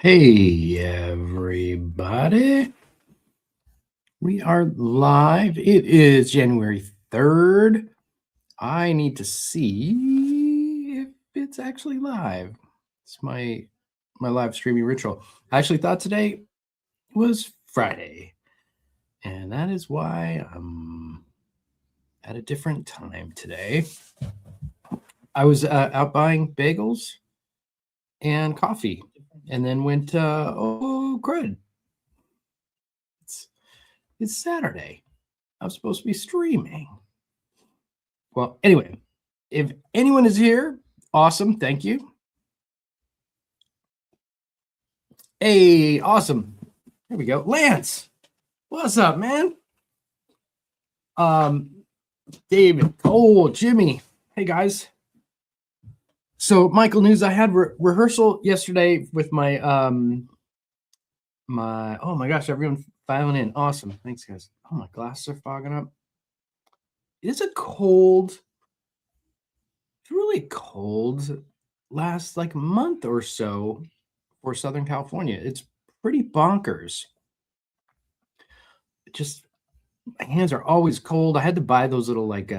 Hey, everybody. We are live. It is January 3rd. I need to see if it's actually live. It's my live streaming ritual. I actually thought today was Friday, and that is why I'm at a different time today. I was out buying bagels and coffee, and then went, oh, crud. It's Saturday. I'm supposed to be streaming. Well, anyway, if anyone is here, awesome. Thank you. Hey, awesome. Here we go. Lance, what's up, man? David, Cole, Jimmy. Hey, guys. So, Michael News, I had rehearsal yesterday with my oh my gosh, everyone filing in. Awesome. Thanks, guys. Oh, my glasses are fogging up. It's a cold. It's really cold last like month or so for Southern California. It's pretty bonkers. Just my hands are always cold. I had to buy those little like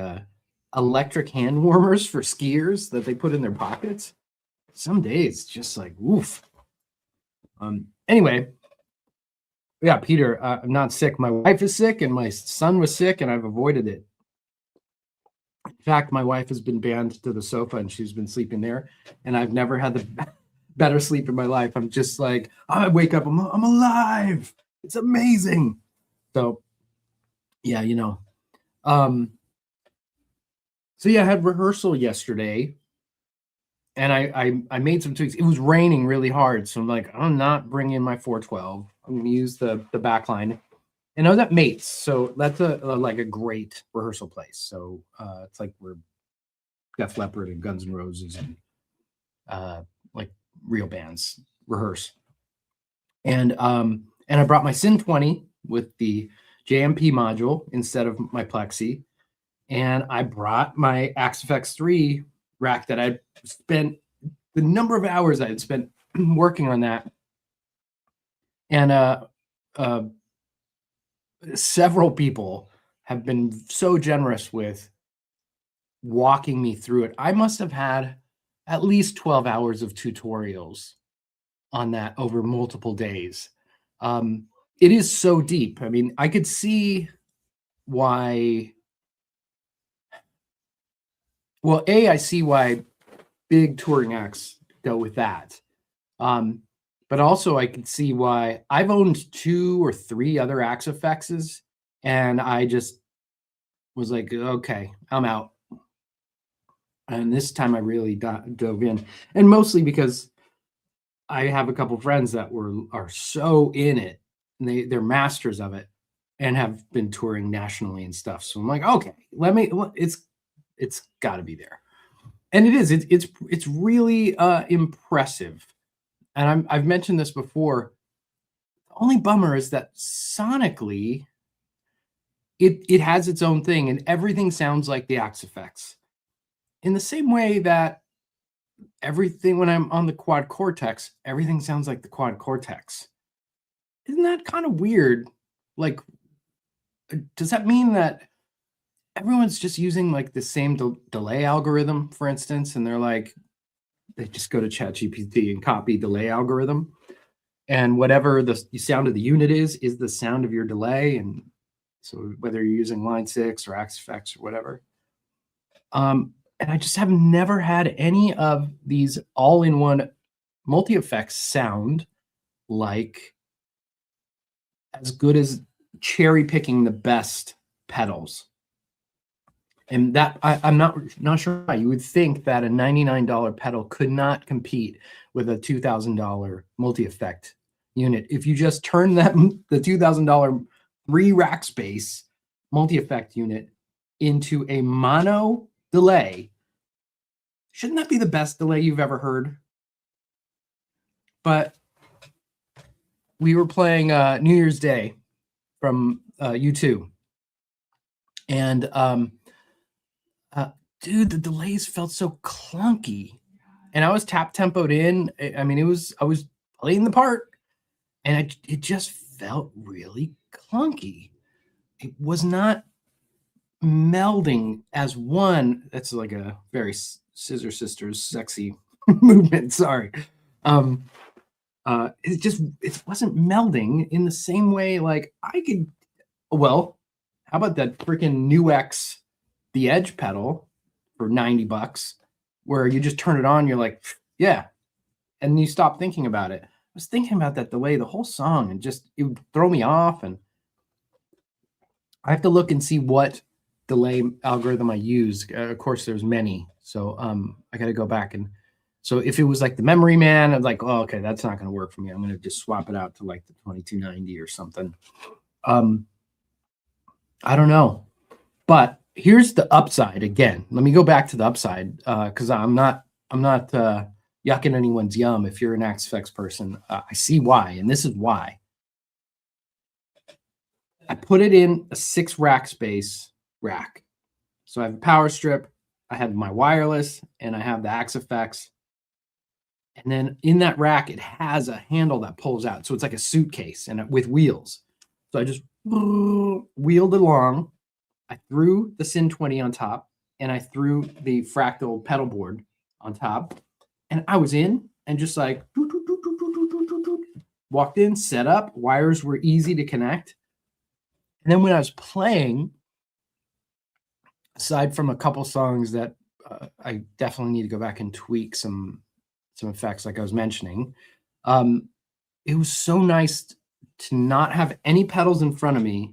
electric hand warmers for skiers that they put in their pockets. Some days just like woof. Anyway, yeah, Peter, I'm not sick. My wife is sick and my son was sick and I've avoided it. In fact, my wife has been banned to the sofa and she's been sleeping there, and I've never had the better sleep in my life. I'm just like, I wake up, I'm alive. It's amazing. So yeah, you know. So yeah, I had rehearsal yesterday and I made some tweaks. It was raining really hard, so I'm like, I'm not bringing my 412. I'm gonna use the back line. And I was at Mates, so that's a like a great rehearsal place. So it's like we're Def Leppard and Guns N' Roses and like real bands rehearse. And I brought my Sin 20 with the JMP module instead of my Plexi, and I brought my Axe-Fx 3 rack that I'd spent the number of hours I had spent working on that, and several people have been so generous with walking me through it. I must have had at least 12 hours of tutorials on that over multiple days. It is so deep. I mean, I could see why. Well, I see why big touring acts go with that. But also I could see why I've owned 2 or 3 other Axe-Fx's, and I just was like, okay, I'm out. And this time I really dove in, and mostly because I have a couple friends that are so in it, and they're masters of it, and have been touring nationally and stuff. So I'm like, okay, it's got to be there, and it is. It's really impressive. And I've mentioned this before. The only bummer is that sonically, it has its own thing, and everything sounds like the Axe-Fx. In the same way that everything, when I'm on the Quad Cortex, everything sounds like the Quad Cortex. Isn't that kind of weird? Like, does that mean that everyone's just using like the same delay algorithm, for instance, and they're like, they just go to ChatGPT and copy delay algorithm, and whatever the sound of the unit is the sound of your delay, and so whether you're using Line 6 or Axe-Fx or whatever. And I just have never had any of these all-in-one multi-effects sound like as good as cherry picking the best pedals. And that I'm not sure why. You would think that a $99 pedal could not compete with a $2,000 multi-effect unit. If you just turn the $2,000 3-rack space multi-effect unit into a mono delay, shouldn't that be the best delay you've ever heard? But we were playing New Year's Day from U2, and dude, the delays felt so clunky, and I was tap tempoed in. I mean, I was playing the part, and it just felt really clunky. It was not melding as one. That's like a very Scissor Sisters sexy movement. Sorry. It wasn't melding in the same way. Like I could, well, how about that freaking NUX, the Edge pedal for $90, where you just turn it on, you're like, yeah, and you stop thinking about it. I was thinking about that delay the whole song, and just it would throw me off. And I have to look and see what delay algorithm I use. Of course, there's many, so I got to go back. And so if it was like the Memory Man, I'm like, oh, okay, that's not going to work for me. I'm going to just swap it out to like the 2290 or something. I don't know, but here's the upside. Again, let me go back to the upside, because I'm not yucking anyone's yum. If you're an Axe-Fx person, I see why, and this is why. I put it in a 6-rack space rack. So I have a power strip, I have my wireless, and I have the Axe-Fx. And then in that rack, it has a handle that pulls out. So it's like a suitcase and with wheels. So I just wheeled along. I threw the Sin 20 on top, and I threw the Fractal pedal board on top. And I was in and just like walked in, set up. Wires were easy to connect. And then when I was playing, aside from a couple songs that I definitely need to go back and tweak some effects, like I was mentioning, it was so nice to not have any pedals in front of me.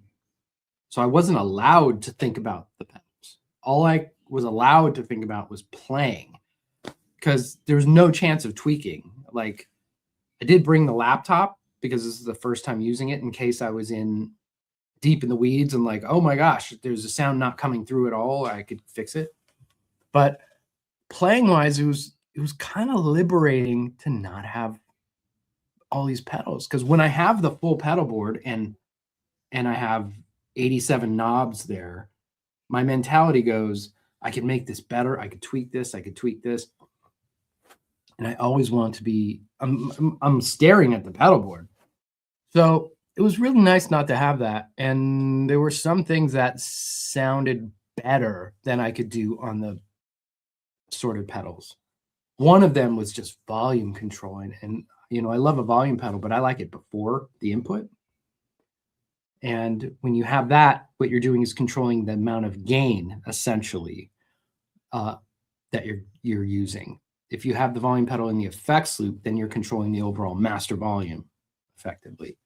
So I wasn't allowed to think about the pedals. All I was allowed to think about was playing, because there was no chance of tweaking. Like, I did bring the laptop because this is the first time using it, in case I was deep in the weeds and like, oh my gosh, there's a sound not coming through at all, I could fix it. But playing wise, it was kind of liberating to not have all these pedals, because when I have the full pedal board and I have 87 knobs there, my mentality goes, I can make this better, I could tweak this, I could tweak this. And I always want to be, I'm staring at the pedal board. So it was really nice not to have that. And there were some things that sounded better than I could do on the sorted pedals. One of them was just volume controlling. And, you know, I love a volume pedal, but I like it before the input. And when you have that, what you're doing is controlling the amount of gain, essentially, that you're using. If you have the volume pedal in the effects loop, then you're controlling the overall master volume effectively.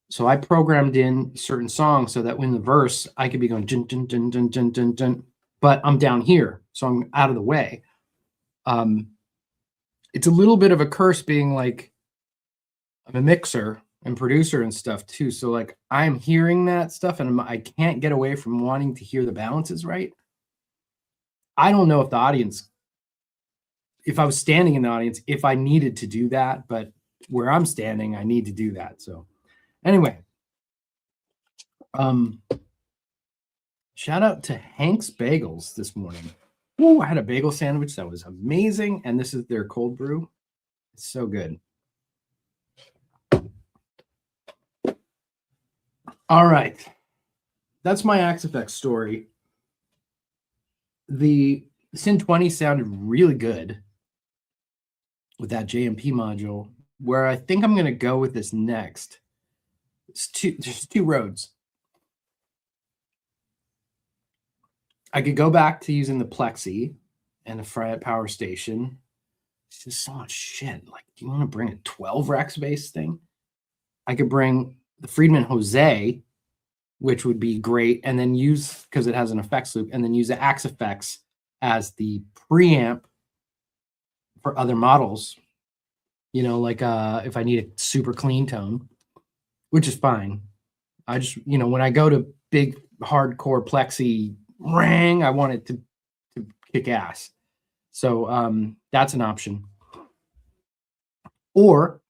So I programmed in certain songs so that when the verse, I could be going dun, dun, dun, dun, dun, dun, dun, but I'm down here, so I'm out of the way. It's a little bit of a curse being like, I'm a mixer and producer and stuff too. So like, I'm hearing that stuff and I can't get away from wanting to hear the balances right. I don't know if the audience, if I was standing in the audience, if I needed to do that, but where I'm standing, I need to do that. So anyway, shout out to Hank's Bagels this morning. Ooh, I had a bagel sandwich that was amazing, and this is their cold brew. It's so good. All right, that's my Axe-Fx story. The Sin 20 sounded really good with that JMP module. Where I think I'm going to go with this next, there's two roads. I could go back to using the Plexi and the Fret Power Station. It's just so much shit. Like, do you want to bring a 12-rack space thing? I could bring the Friedman Jose, which would be great, and then use, because it has an effects loop, and then use the Axe-Fx as the preamp for other models. You know, like if I need a super clean tone, which is fine. I just, you know, when I go to big hardcore Plexi ring, I want it to kick ass. So that's an option. Or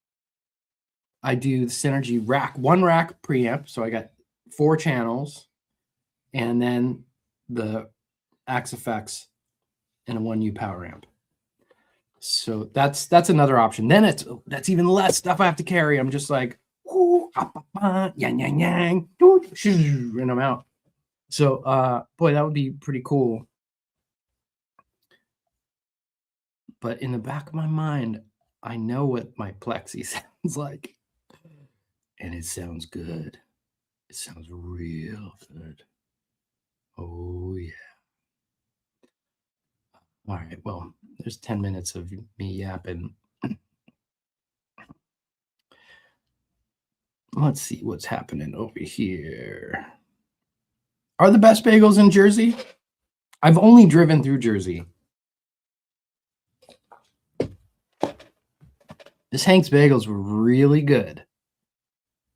I do the Synergy rack, 1-rack preamp. So I got 4 channels, and then the Axe-Fx and a 1U power amp. So that's another option. Then that's even less stuff I have to carry. I'm just like, yang yang yang, and I'm out. So boy, that would be pretty cool. But in the back of my mind, I know what my plexi sounds like. And it sounds good. It sounds real good. Oh yeah. All right. Well, there's 10 minutes of me yapping. Let's see what's happening over here. Are the best bagels in Jersey? I've only driven through Jersey. This Hank's Bagels were really good.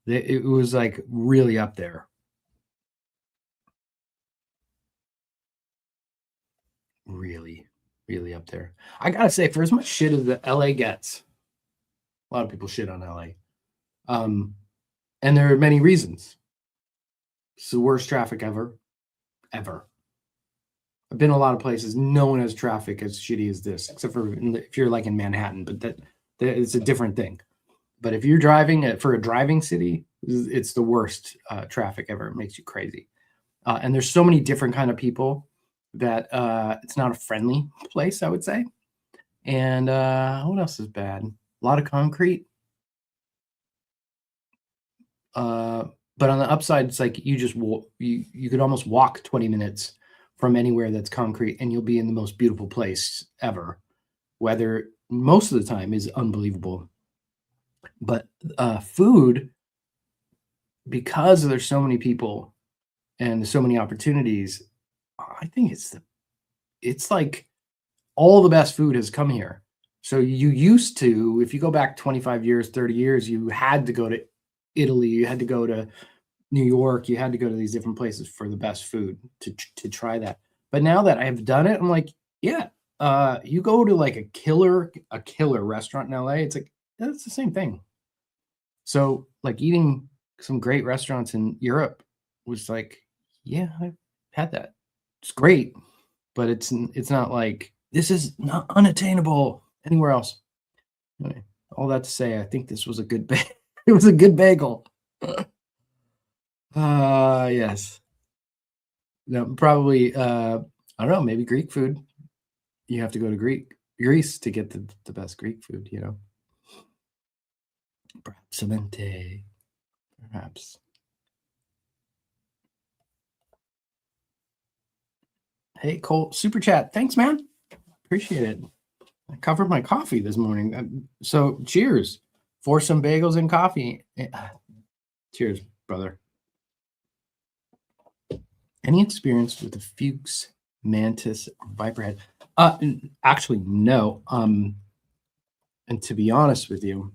It was like really up there. Really, really up there. I gotta say, for as much shit as the LA gets, a lot of people shit on LA. And there are many reasons. It's the worst traffic ever. I've been a lot of places. No one has traffic as shitty as this, except for if you're like in Manhattan, but that it's a different thing. But if you're driving for a driving city, it's the worst traffic ever. It makes you crazy. And there's so many different kind of people that it's not a friendly place, I would say. And what else is bad? A lot of concrete. But on the upside, it's like you just you could almost walk 20 minutes from anywhere that's concrete, and you'll be in the most beautiful place ever. Weather most of the time is unbelievable, but food, because there's so many people and there's so many opportunities, I think it's like all the best food has come here. So you used to, if you go back 25 years, 30 years, you had to go to Italy, you had to go to New York, you had to go to these different places for the best food to try that. But now that I've done it, I'm like, yeah, you go to like a killer restaurant in LA, it's like that's the same thing. So like eating some great restaurants in Europe was like, yeah, I've had that. It's great, but it's not like this is not unattainable anywhere else. Anyway, all that to say, I think this was a good it was a good bagel. Yes. No, probably I don't know, maybe Greek food. You have to go to Greece to get the best Greek food, you know. Perhaps Cemente. Perhaps. Hey, Cole, super chat. Thanks, man. Appreciate it. I covered my coffee this morning. So cheers for some bagels and coffee. Cheers, brother. Any experience with the Fuchs, Mantis, or Viperhead? Actually, no. And to be honest with you,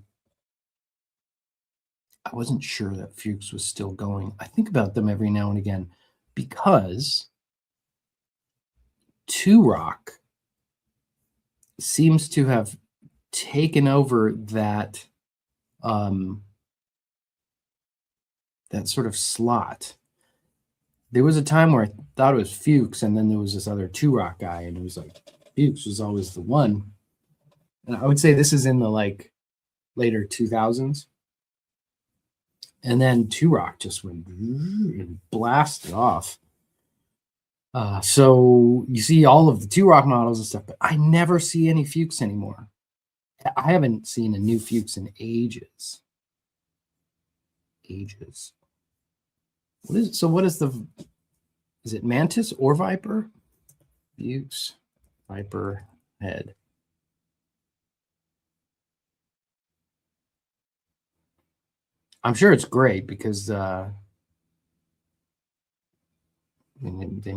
I wasn't sure that Fuchs was still going. I think about them every now and again because TwoRock seems to have taken over that that sort of slot. There was a time where I thought it was Fuchs, and then there was this other TwoRock guy, and it was like Fuchs was always the one. And I would say this is in the like later 2000s. And then TwoRock just went and blasted off. So you see all of the TwoRock models and stuff, but I never see any Fuchs anymore. I haven't seen a new Fuchs in ages. What is is it Mantis or Viper? Fuchs, Viper, head. I'm sure it's great because they know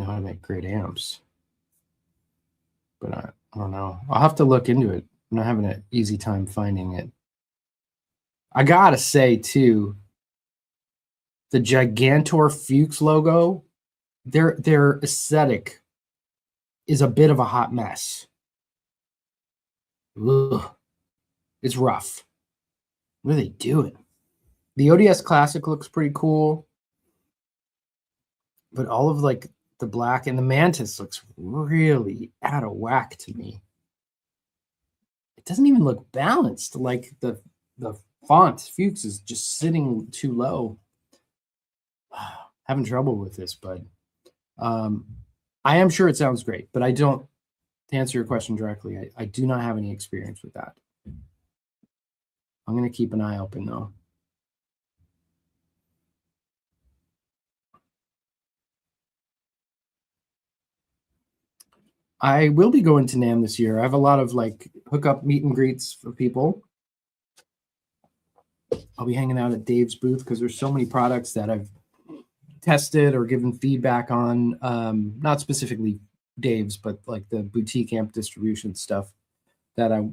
how to make great amps. But I don't know. I'll have to look into it. I'm not having an easy time finding it. I gotta say too, the Gigantor Fuchs logo, their aesthetic is a bit of a hot mess. Ugh. It's rough. What are they doing? The ODS Classic looks pretty cool, but all of like the black and the Mantis looks really out of whack to me. it doesn't even look balanced. Like the font Fuchs is just sitting too low. Having trouble with this, but I am sure it sounds great, but I don't, to answer your question directly, I do not have any experience with that. I'm going to keep an eye open though. I will be going to NAMM this year. I have a lot of like hookup meet and greets for people. I'll be hanging out at Dave's booth because there's so many products that I've tested or given feedback on, not specifically Dave's, but like the boutique amp distribution stuff that I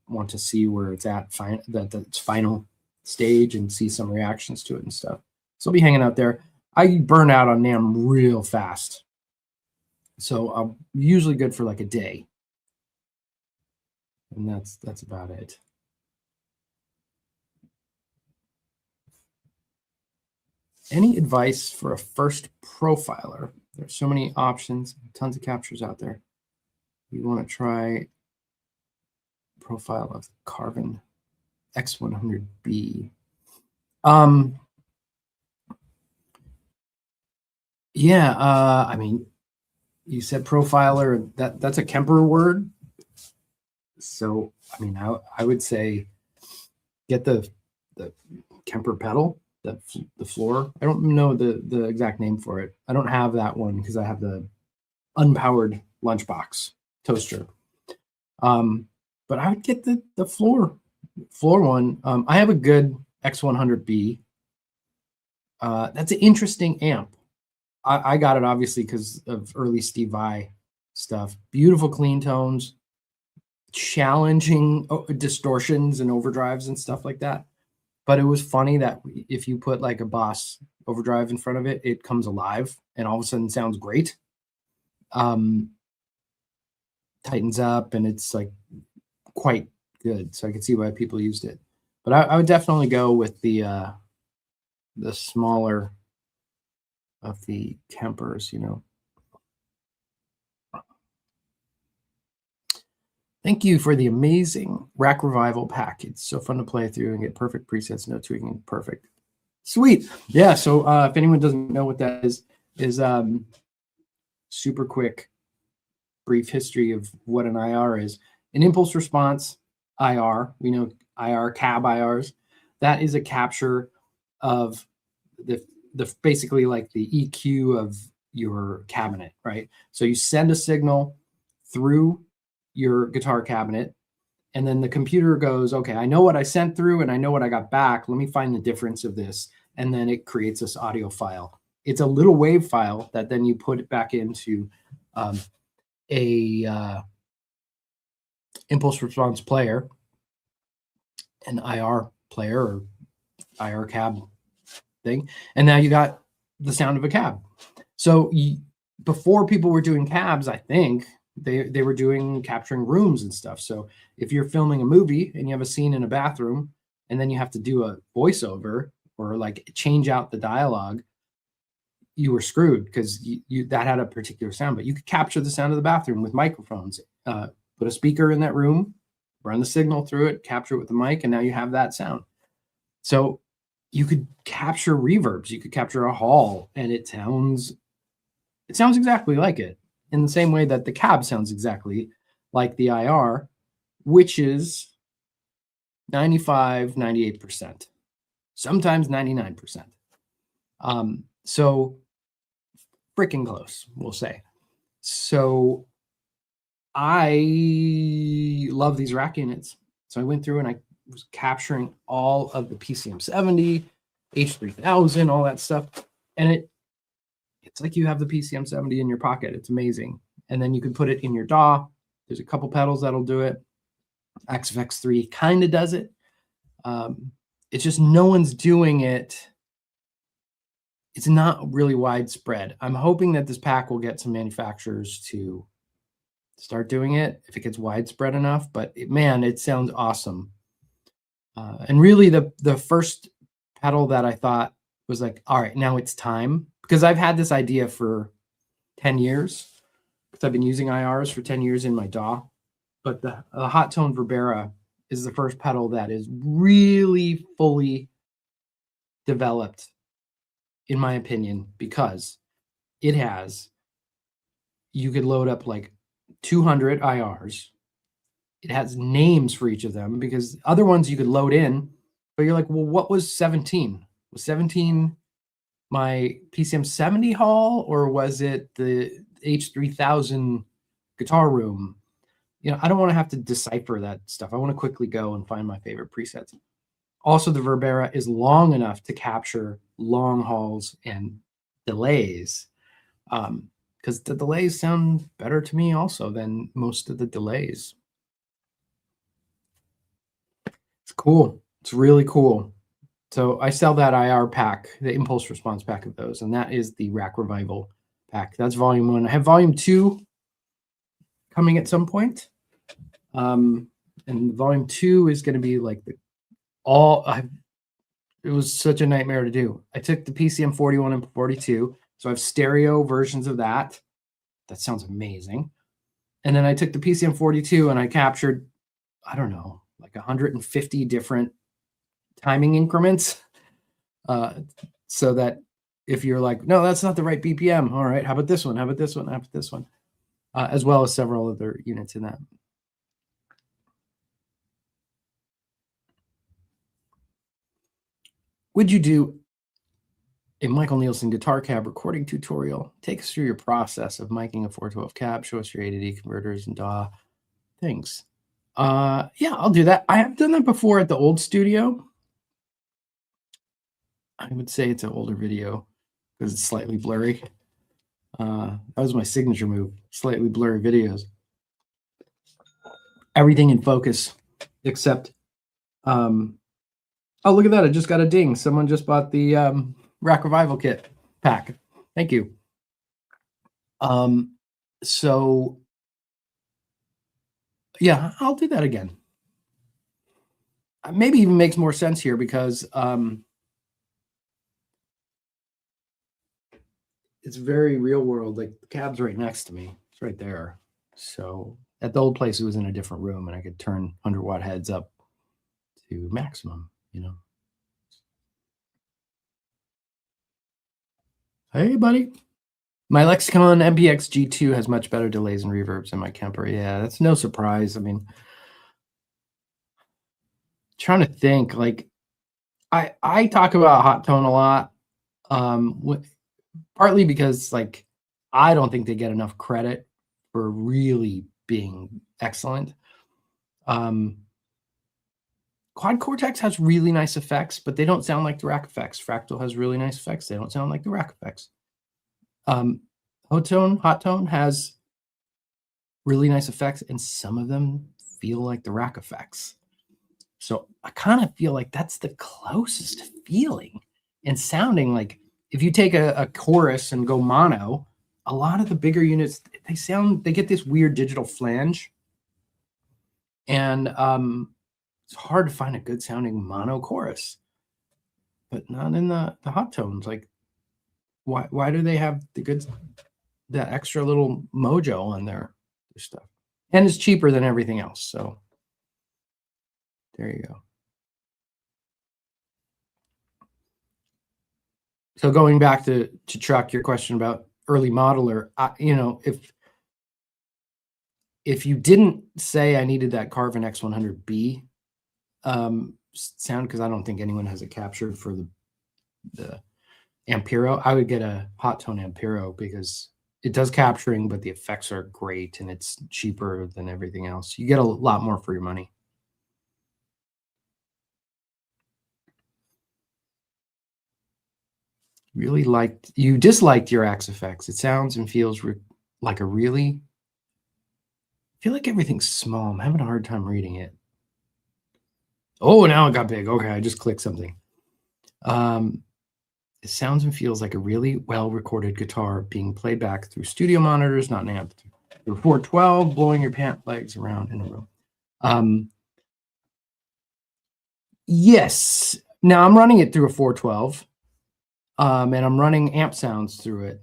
want to see where it's at, that's final stage, and see some reactions to it and stuff. So I'll be hanging out there. I burn out on NAMM real fast. So I'm usually good for like a day. And that's about it. Any advice for a first profiler? There's so many options, tons of captures out there. You want to try profile of Carbon X100B. Yeah, I mean, you said profiler, that's a Kemper word. So, I mean, I would say get the Kemper pedal, the floor. I don't know the exact name for it. I don't have that one because I have the unpowered lunchbox toaster. But I would get the floor one. I have a good X100B. That's an interesting amp. I got it obviously because of early Steve Vai stuff. Beautiful clean tones, challenging distortions and overdrives and stuff like that. But it was funny that if you put like a Boss overdrive in front of it, it comes alive and all of a sudden sounds great. Tightens up and it's like quite good. So I can see why people used it. But I would definitely go with the smaller of the Kempers, you know. Thank you for the amazing Rack Revival pack. It's so fun to play through and get perfect presets, no tweaking, perfect. Sweet. Yeah, so if anyone doesn't know what that is super quick, brief history of what an IR is. An impulse response IR, we know IR, cab IRs, that is a capture of the basically like the EQ of your cabinet, right? So you send a signal through your guitar cabinet, and then the computer goes, okay, I know what I sent through and I know what I got back. Let me find the difference of this. And then it creates this audio file. It's a little wave file that then you put it back into a impulse response player, an IR player or IR cab thing, and now you got the sound of a cab. So before people were doing cabs, I think they were capturing rooms and stuff. So if you're filming a movie and you have a scene in a bathroom and then you have to do a voiceover or like change out the dialogue, you were screwed because that had a particular sound. But you could capture the sound of the bathroom with microphones, put a speaker in that room, run the signal through it, capture it with the mic, and now you have that sound. So you could capture reverbs, you could capture a hall, and it sounds exactly like it, in the same way that the cab sounds exactly like the IR, which is 95, 98%, sometimes 99%. So freaking close, we'll say. So I love these rack units. So I went through and I was capturing all of the PCM70, H3000, all that stuff. And it's like you have the PCM70 in your pocket. It's amazing. And then you can put it in your DAW. There's a couple pedals that'll do it. XFX3 kind of does it. It's just no one's doing it. It's not really widespread. I'm hoping that this pack will get some manufacturers to start doing it if it gets widespread enough. But man, it sounds awesome. And really the first pedal that I thought was like, all right, now it's time, because I've had this idea for 10 years because I've been using IRs for 10 years in my DAW. but the Hot Tone Verbera is the first pedal that is really fully developed, in my opinion, because it has, you could load up like 200 IRs. It has names for each of them, because other ones you could load in, but you're like, well, what was 17? Was 17 my PCM 70 hall, or was it the H3000 guitar room? I don't want to have to decipher that stuff. I want to quickly go and find my favorite presets. Also, the Verbera is long enough to capture long hauls and delays, because the delays sound better to me also than most of the delays. It's cool. It's really cool. So I sell that IR pack, the impulse response pack of those, and that is the Rack Revival pack. That's volume 1. I have volume 2 coming at some point. And volume 2 is going to be like it was such a nightmare to do. I took the PCM 41 and 42, so I have stereo versions of that. That sounds amazing. And then I took the PCM 42 and I captured, I don't know, like 150 different timing increments, so that if you're like, no, that's not the right BPM, all right, how about this one, how about this one, how about this one, as well as several other units in that. Would you do a Michael Nielsen guitar cab recording tutorial? Take us through your process of miking a 412 cab, show us your A to D converters and DAW things. Yeah, I'll do that. I have done that before at the old studio. I would say it's an older video because it's slightly blurry. That was my signature move, slightly blurry videos. Everything in focus except, oh, look at that. I just got a ding. Someone just bought the Rack Revival kit pack. Thank you. So yeah, I'll do that again. Maybe even makes more sense here because it's very real world. Like the cab's right next to me. It's right there. So at the old place, it was in a different room and I could turn 100-watt heads up to maximum, Hey, buddy. My Lexicon MPX G2 has much better delays and reverbs than my Kemper. Yeah, that's no surprise. I mean, trying to think, like, I talk about hot tone a lot, partly because, like, I don't think they get enough credit for really being excellent. Quad Cortex has really nice effects, but they don't sound like the rack effects. Fractal has really nice effects. They don't sound like the rack effects. Hot Tone has really nice effects, and some of them feel like the rack effects. So I kind of feel like that's the closest feeling and sounding. Like if you take a chorus and go mono, a lot of the bigger units, they get this weird digital flange. And it's hard to find a good sounding mono chorus, but not in the hot tones. Like why do they have that extra little mojo on their stuff? And it's cheaper than everything else. So there you go. So going back to Chuck, your question about early modeler, if you didn't say I needed that Carvin X100B sound, because I don't think anyone has it captured for the Ampero, I would get a Hot Tone Ampero because it does capturing, but the effects are great and it's cheaper than everything else. You get a lot more for your money. You disliked your Axe effects. It sounds and feels like a really, I feel like everything's small. I'm having a hard time reading it. Oh, now it got big. Okay, I just clicked something. It sounds and feels like a really well-recorded guitar being played back through studio monitors, not an amp. Through 412, blowing your pant legs around in a room. Yes. Now I'm running it through a 412, and I'm running amp sounds through it.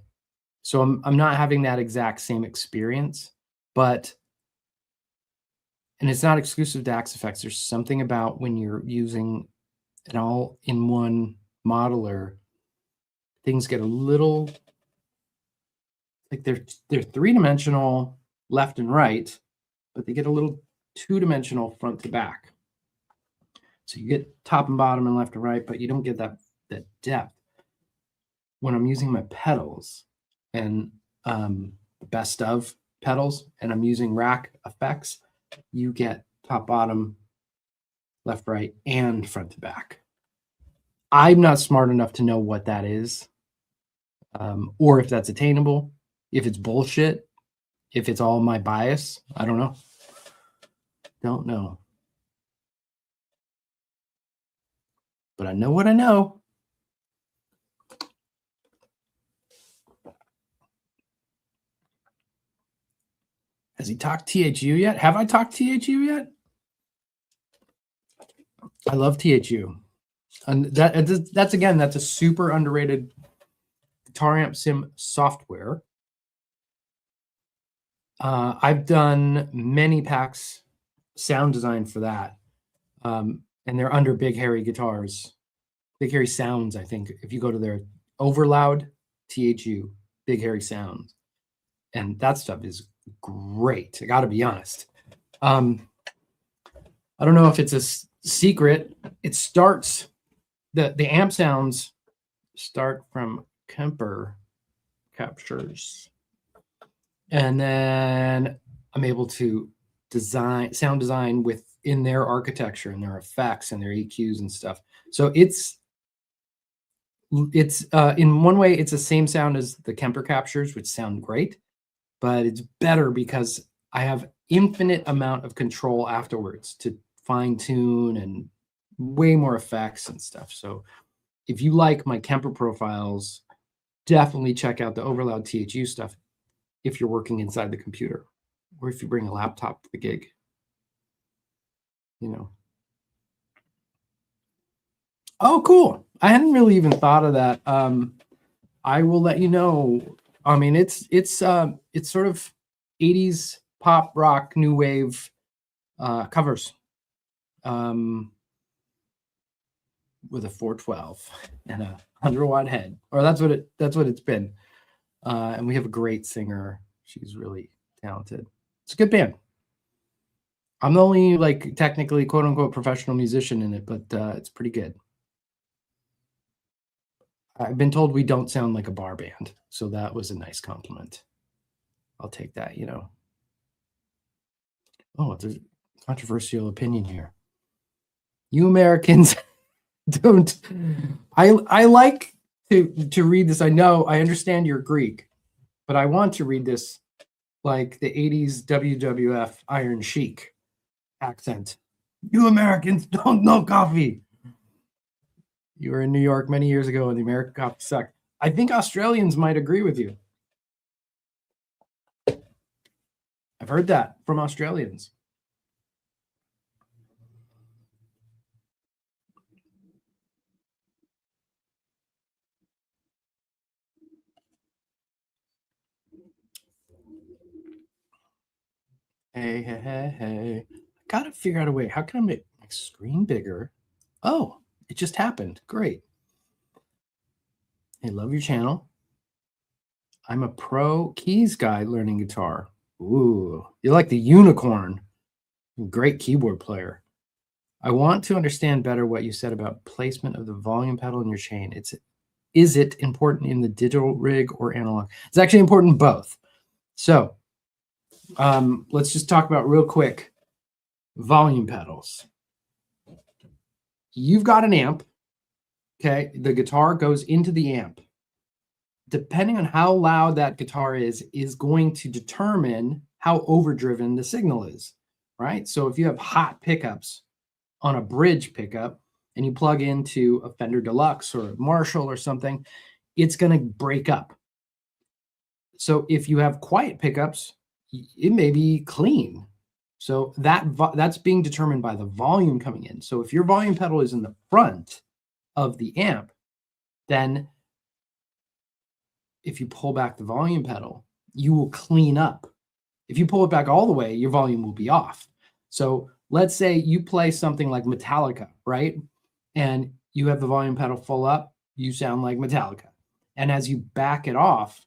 So I'm not having that exact same experience, but and it's not exclusive to Axe Effects. There's something about when you're using an all-in-one modeler, things get a little like they're three-dimensional left and right, but they get a little two-dimensional front to back. So you get top and bottom and left and right, but you don't get that depth. When I'm using my pedals and best of pedals, and I'm using rack effects, you get top, bottom, left, right, and front to back. I'm not smart enough to know what that is, or if that's attainable, if it's bullshit, if it's all my bias. I don't know. Don't know. But I know what I know. Has he talked THU yet? Have I talked THU yet? I love THU. And that's again, that's a super underrated guitar amp sim software. I've done many packs sound design for that. And they're under Big Hairy Guitars. Big Hairy Sounds, I think. If you go to their Overloud, THU, Big Hairy Sounds. And that stuff is great. I got to be honest. I don't know if it's a secret. It starts, the amp sounds start from Kemper captures. And then I'm able to sound design within their architecture and their effects and their EQs and stuff. So it's in one way, it's the same sound as the Kemper captures, which sound great, but it's better because I have infinite amount of control afterwards to fine tune and way more effects and stuff. So if you like my Kemper profiles, definitely check out the Overloud THU stuff if you're working inside the computer, or if you bring a laptop to the gig, you know. Oh, cool. I hadn't really even thought of that. I will let you know. I mean, it's sort of 80s pop rock, new wave covers with a 412 and a 100-watt head, or that's what it's been. And we have a great singer. She's really talented. It's a good band. I'm the only like technically quote unquote professional musician in it, but it's pretty good. I've been told we don't sound like a bar band, so that was a nice compliment. I'll take that, you know. Oh, there's a controversial opinion here. You Americans don't. I like to read this. I understand you're Greek, but I want to read this like the 80s WWF Iron Sheik accent. You Americans don't know coffee. You were in New York many years ago and the American coffee sucked. I think Australians might agree with you. I've heard that from Australians. Hey. Gotta figure out a way. How can I make my screen bigger? Oh, it just happened. Great. Hey, love your channel. I'm a pro keys guy learning guitar. Ooh, you're like the unicorn. Great keyboard player. I want to understand better what you said about placement of the volume pedal in your chain. Is it important in the digital rig or analog? It's actually important in both. So let's just talk about real quick volume pedals. You've got an amp, okay? The guitar goes into the amp. Depending on how loud that guitar is going to determine how overdriven the signal is, right? So if you have hot pickups on a bridge pickup and you plug into a Fender Deluxe or a Marshall or something, it's going to break up. So if you have quiet pickups, it may be clean. So that's being determined by the volume coming in. So if your volume pedal is in the front of the amp, then if you pull back the volume pedal, you will clean up. If you pull it back all the way, your volume will be off. So let's say you play something like Metallica, right? And you have the volume pedal full up, you sound like Metallica. And as you back it off,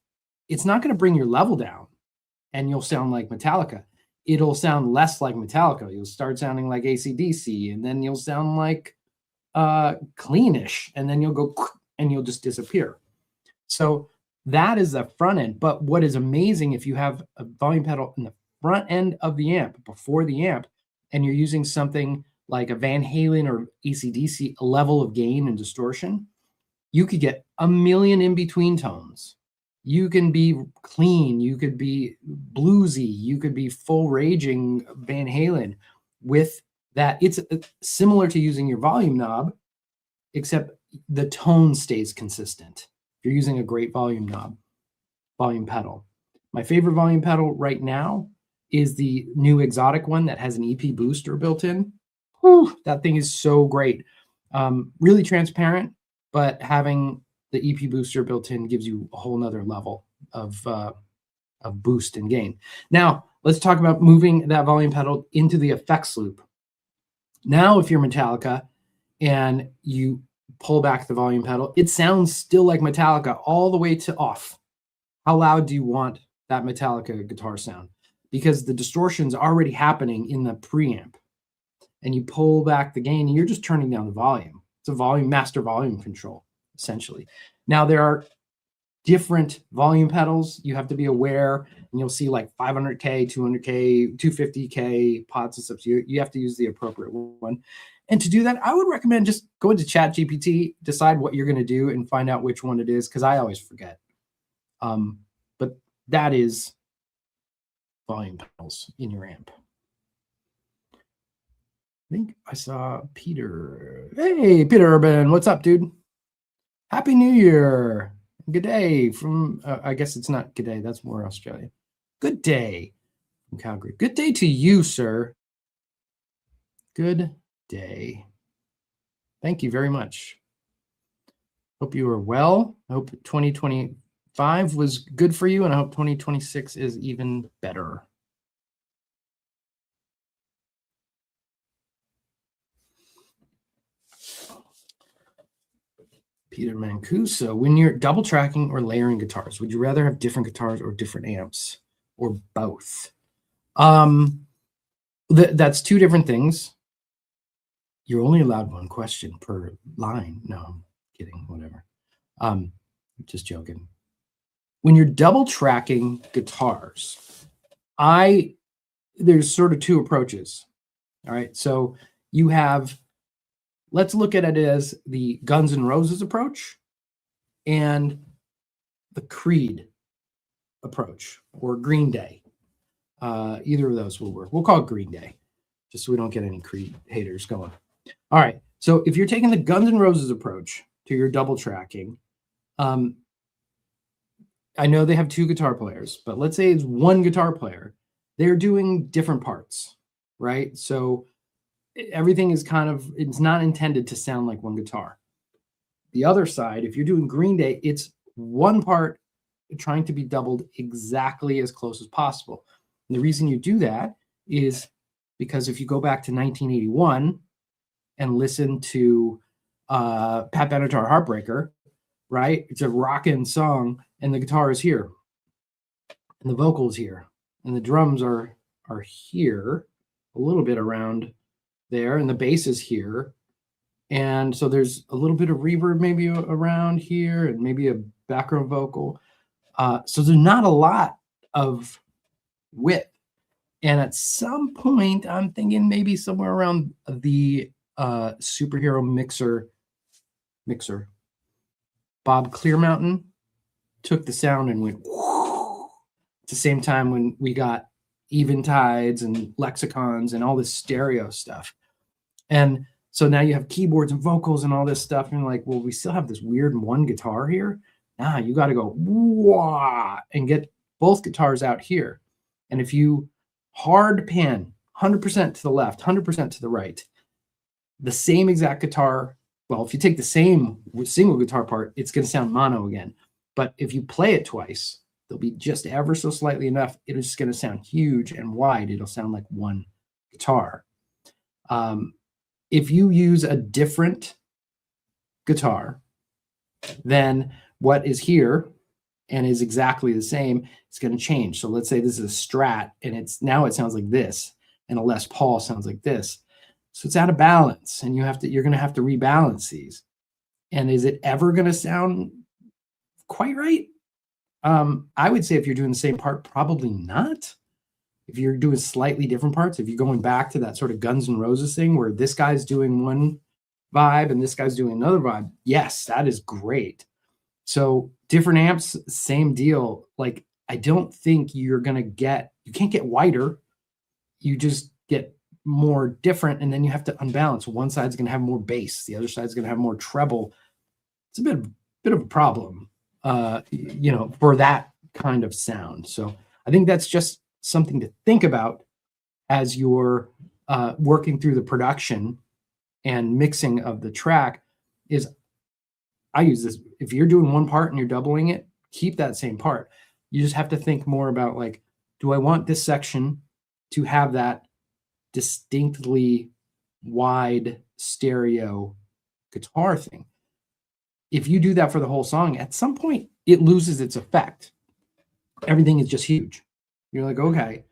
it's not going to bring your level down and you'll sound like Metallica. It'll sound less like Metallica. You'll start sounding like AC/DC, and then you'll sound like cleanish, and then you'll go and you'll just disappear. So that is the front end. But what is amazing, if you have a volume pedal in the front end of the amp, before the amp, and you're using something like a Van Halen or AC/DC level of gain and distortion, you could get a million in between tones. You can be clean, you could be bluesy, you could be full raging Van Halen with that. It's similar to using your volume knob, except the tone stays consistent. You're using a great volume knob, volume pedal. My favorite volume pedal right now is the new exotic one that has an EP booster built in. Whew, that thing is so great. Really transparent, but having the EP booster built in gives you a whole nother level of boost and gain. Now, let's talk about moving that volume pedal into the effects loop. Now, if you're Metallica and you pull back the volume pedal, it sounds still like Metallica all the way to off. How loud do you want that Metallica guitar sound? Because the distortion's already happening in the preamp. And you pull back the gain, and you're just turning down the volume. It's a volume, master volume control, essentially. Now, there are different volume pedals. You have to be aware, and you'll see like 500K, 200K, 250K pots and stuff. So you have to use the appropriate one. And to do that, I would recommend just go into ChatGPT, decide what you're going to do, and find out which one it is, because I always forget. But that is volume pedals in your amp. I think I saw Peter. Hey, Peter Urban, what's up, dude? Happy New Year. Good day from, I guess it's not good day. That's more Australia. Good day from Calgary. Good day to you, sir. Good day. Thank you very much. Hope you are well. I hope 2025 was good for you, and I hope 2026 is even better. Peter Mancuso, when you're double tracking or layering guitars, would you rather have different guitars or different amps, or both? That's two different things. You're only allowed one question per line. No, I'm kidding, whatever. Just joking. When you're double tracking guitars, there's sort of two approaches. All right, so you have, let's look at it as the Guns N' Roses approach and the Creed approach, or Green Day. Either of those will work. We'll call it Green Day, just so we don't get any Creed haters going. All right, so if you're taking the Guns N' Roses approach to your double tracking, I know they have two guitar players, but let's say it's one guitar player. They're doing different parts, right? So everything is it's not intended to sound like one guitar. The other side, if you're doing Green Day, it's one part trying to be doubled exactly as close as possible. And the reason you do that is because if you go back to 1981 and listen to Pat Benatar Heartbreaker, right? It's a Rockin' song, and the guitar is here, and the vocal is here, and the drums are here, a little bit around there, and the bass is here, and so there's a little bit of reverb maybe around here, and maybe a background vocal. So there's not a lot of width, and at some point, I'm thinking maybe somewhere around the Superhero mixer. Bob Clearmountain took the sound and went whoo, at the same time when we got Eventides and Lexicons and all this stereo stuff. And so now you have keyboards and vocals and all this stuff. And you're like, well, we still have this weird one guitar here. Nah, you got to go wah and get both guitars out here. And if you hard pan 100% to the left, 100% to the right, the same exact guitar. Well, if you take the same single guitar part, it's going to sound mono again. But if you play it twice, they'll be just ever so slightly enough. It's just going to sound huge and wide. It'll sound like one guitar. If you use a different guitar than what is here and is exactly the same, it's going to change. So let's say this is a Strat, and now it sounds like this, and a Les Paul sounds like this. So it's out of balance, and you're going to have to rebalance these. And is it ever going to sound quite right? I would say if you're doing the same part, probably not. If you're doing slightly different parts, if you're going back to that sort of Guns N' Roses thing where this guy's doing one vibe and this guy's doing another vibe, yes, that is great. So different amps, same deal. Like, I don't think you can't get wider. You just get more different, and then you have to unbalance. One side's going to have more bass. The other side's going to have more treble. It's a bit of a problem, for that kind of sound. So I think that's just something to think about as you're working through the production and mixing of the track. Is I use this. If you're doing one part and you're doubling it, keep that same part. You just have to think more about, like, do I want this section to have that distinctly wide stereo guitar thing? If you do that for the whole song, at some point it loses its effect. Everything is just huge. You're like, okay,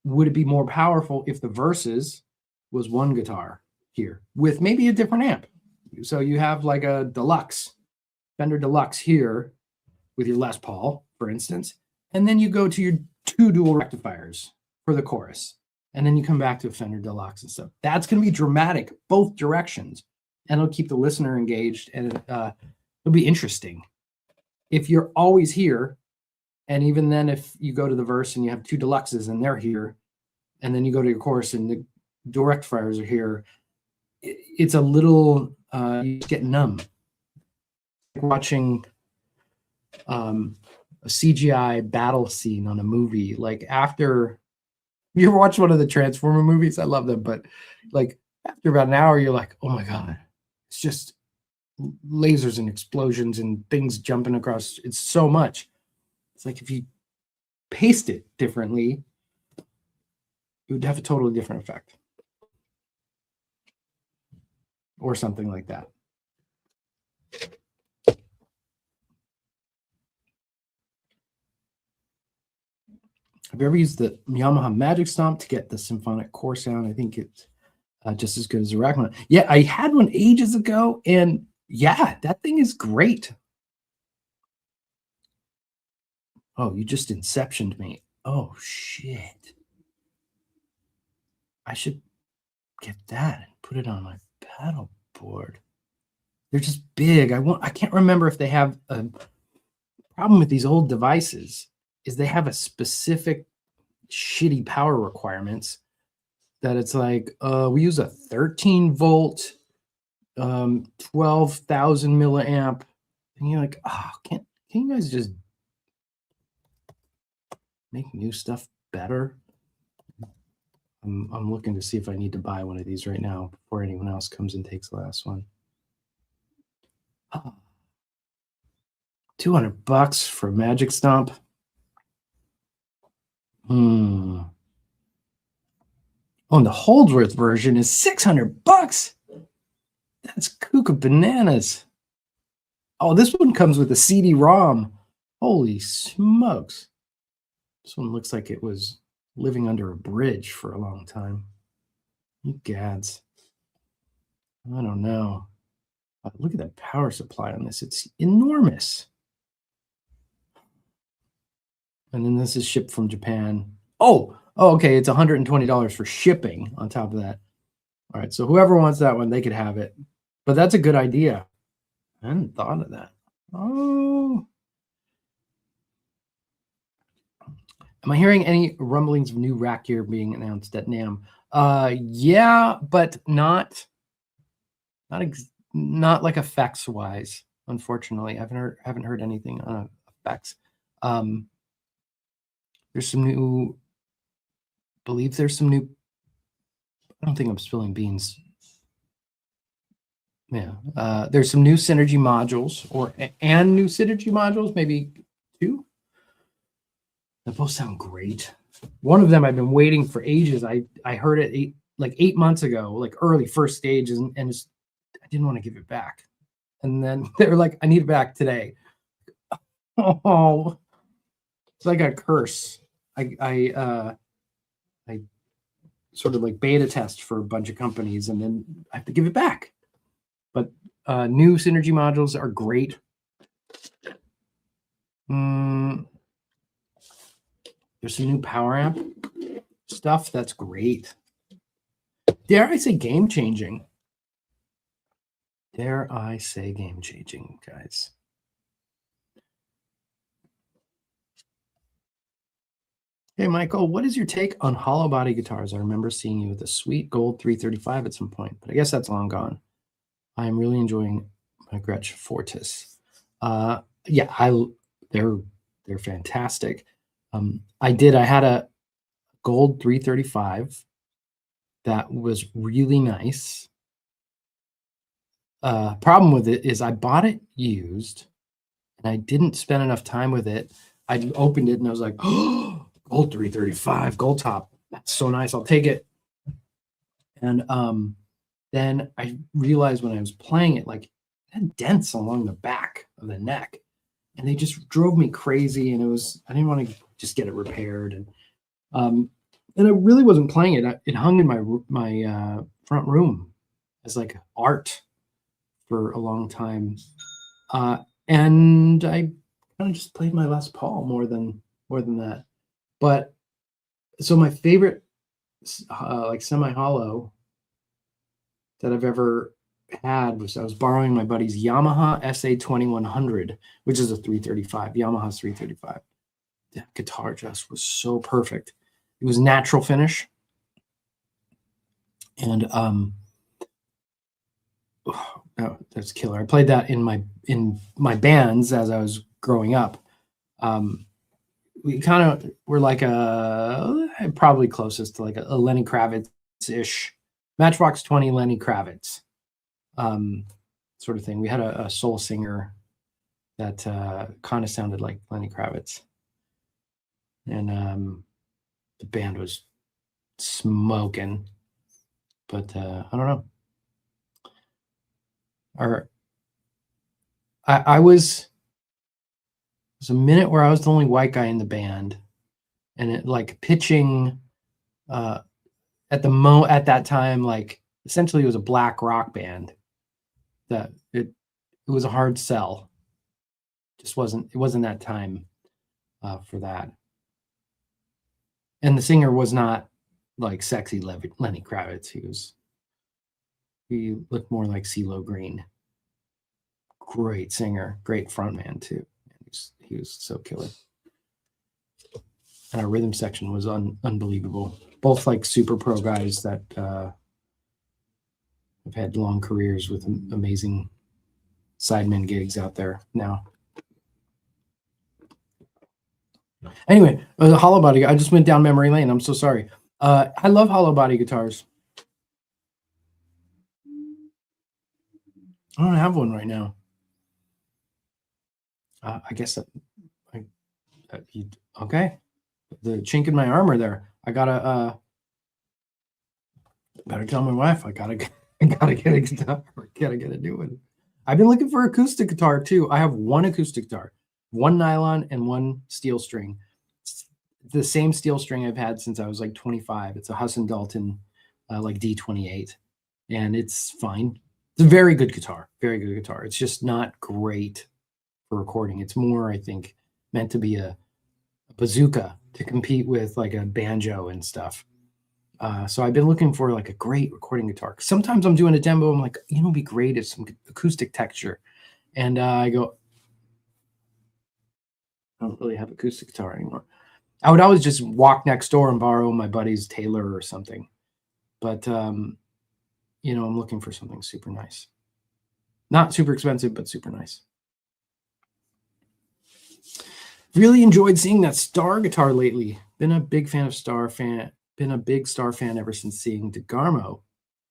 would it be more powerful if the verses was one guitar here with maybe a different amp? So you have like a Fender Deluxe here with your Les Paul, for instance, and then you go to your 2 dual rectifiers for the chorus, and then you come back to a Fender Deluxe and stuff. That's going to be dramatic both directions, and it'll keep the listener engaged, and it'll be interesting. If you're always here, and even then if you go to the verse and you have 2 Deluxes and they're here, and then you go to your chorus and the dual rectifiers are here, it's a little, you get numb. Like watching a CGI battle scene on a movie. Like, after you ever watch one of the Transformer movies? I love them, but like after about an hour, you're like, oh my God, it's just lasers and explosions and things jumping across. It's so much. It's like if you paste it differently, it would have a totally different effect. Or something like that. Have you ever used the Yamaha Magic Stomp to get the symphonic core sound? I think it's just as good as the rack one. Yeah, I had one ages ago, and yeah, that thing is great. Oh, you just inceptioned me. Oh, shit. I should get that and put it on my pedal board. They're just big. I can't remember if they have a problem with these old devices. Is they have a specific shitty power requirements that it's like, we use a 13 volt, 12,000 milliamp. And you're like, oh, can you guys just make new stuff better? I'm looking to see if I need to buy one of these right now before anyone else comes and takes the last one. Oh, $200 for Magic Stomp. Oh, and the Holdsworth version is $600. That's cuckoo bananas. Oh, this one comes with a CD-ROM. Holy smokes. This one looks like it was living under a bridge for a long time. You gads. I don't know. Look at that power supply on this. It's enormous. And then this is shipped from Japan. Oh, okay. It's $120 for shipping on top of that. All right. So whoever wants that one, they could have it. But that's a good idea. I hadn't thought of that. Oh. Am I hearing any rumblings of new rack gear being announced at NAMM? Yeah, but not like effects wise. Unfortunately, I haven't heard anything on effects. There's some new. There's some new. I don't think I'm spilling beans. Yeah, there's some new Synergy modules, and new Synergy modules, maybe 2. They both sound great. One of them I've been waiting for ages. I heard it like 8 months ago, like early first stage, and I didn't want to give it back. And then they were like, I need it back today. Oh, it's like a curse. I sort of like beta test for a bunch of companies, and then I have to give it back. But new Synergy modules are great. There's some new power amp stuff that's great. Dare I say game changing? Dare I say game changing, guys? Hey, Michael, what is your take on hollow body guitars? I remember seeing you with a sweet gold 335 at some point, but I guess that's long gone. I'm really enjoying my Gretsch Fortis. Yeah, they're fantastic. I had a gold 335 that was really nice. Problem with it is I bought it used and I didn't spend enough time with it. I opened it and I was like, oh, gold 335, gold top. That's so nice. I'll take it. And then I realized when I was playing it, like it had dents along the back of the neck. And they just drove me crazy. And I didn't want to just get it repaired. And I really wasn't playing it. It hung in my front room as like art for a long time. And I kind of just played my Les Paul more than that. But so my favorite like semi-hollow that I've ever had was I was borrowing my buddy's Yamaha SA2100, which is a 335, Yamaha's 335. That guitar just was so perfect. It was natural finish. And oh, that's killer. I played that in my bands as I was growing up. We kind of were like probably closest to like a Lenny Kravitz-ish, Matchbox 20 Lenny Kravitz sort of thing. We had a soul singer that kind of sounded like Lenny Kravitz. And the band was smoking. But I don't know. I was a minute where I was the only white guy in the band, and it like pitching at that time, like essentially it was a black rock band that it was a hard sell. It wasn't that time for that. And the singer was not like sexy Lenny Kravitz. He looked more like CeeLo Green. Great singer, great frontman too. He was so killer. And our rhythm section was unbelievable. Both like super pro guys that have had long careers with amazing sidemen gigs out there now. Anyway, the hollow body. I just went down memory lane. I'm so sorry. I love hollow body guitars. I don't have one right now. I guess okay. The chink in my armor there. I gotta better tell my wife I gotta get a guitar. Gotta get a new one. I've been looking for acoustic guitar too. I have one acoustic guitar, one nylon and one steel string. It's the same steel string I've had since I was like 25. It's a Hudson Dalton like D28, and it's fine. It's a very good guitar. Very good guitar. It's just not great for recording. It's more, I think, meant to be a bazooka to compete with like a banjo and stuff. So I've been looking for like a great recording guitar. Sometimes I'm doing a demo. I'm like, it'd be great if some acoustic texture. And I go, I don't really have acoustic guitar anymore. I would always just walk next door and borrow my buddy's Taylor or something. But, I'm looking for something super nice. Not super expensive, but super nice. Really enjoyed seeing that Star guitar lately. Been a big Star fan ever since seeing DeGarmo.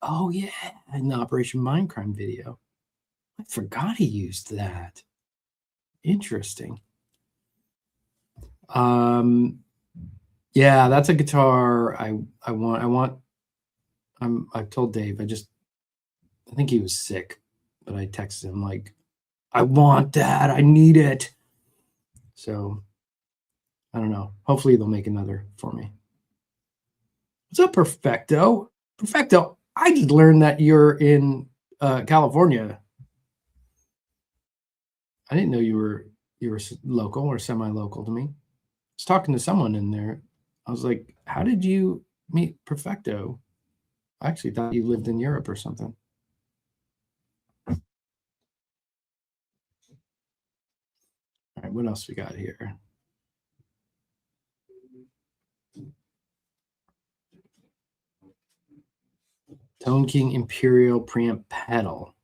Oh yeah, in the Operation Mindcrime video. I forgot he used that. Interesting. Yeah, that's a guitar I want. I told Dave, I think he was sick, but I texted him like, I want that. I need it. So I don't know. Hopefully they'll make another for me. What's up, Perfecto? Perfecto, I just learned that you're in California. I didn't know you were local or semi-local to me. I was talking to someone in there. I was like, how did you meet Perfecto? I actually thought you lived in Europe or something. All right, what else we got here? Tone King Imperial preamp pedal.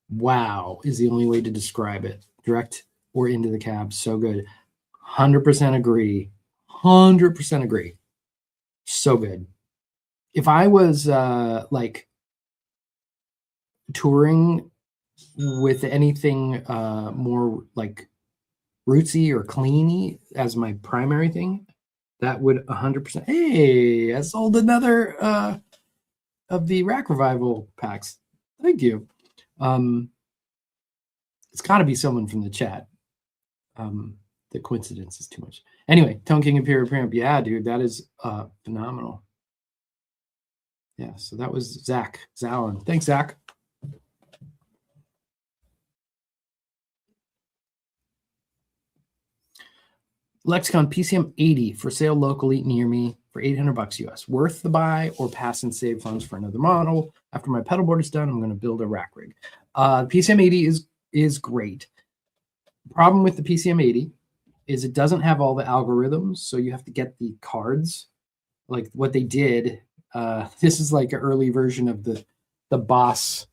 Wow is the only way to describe it. Direct or into the cab. So good. 100% agree. 100% agree. So good. If I was like touring with anything more like rootsy or cleany as my primary thing, that would 100%. Hey, I sold another of the Rack Revival packs. Thank you. It's got to be someone from the chat. The coincidence is too much. Anyway, Tone King Imperial Preamp. Yeah, dude, that is phenomenal. Yeah, so that was Zach Zallen. Thanks, Zach. Lexicon PCM 80 for sale locally near me for $800 US. Worth the buy or pass and save funds for another model. After my pedal board is done, I'm going to build a rack rig. PCM 80 is great. Problem with the PCM 80 is it doesn't have all the algorithms, so you have to get the cards. Like what they did, this is like an early version of the Boss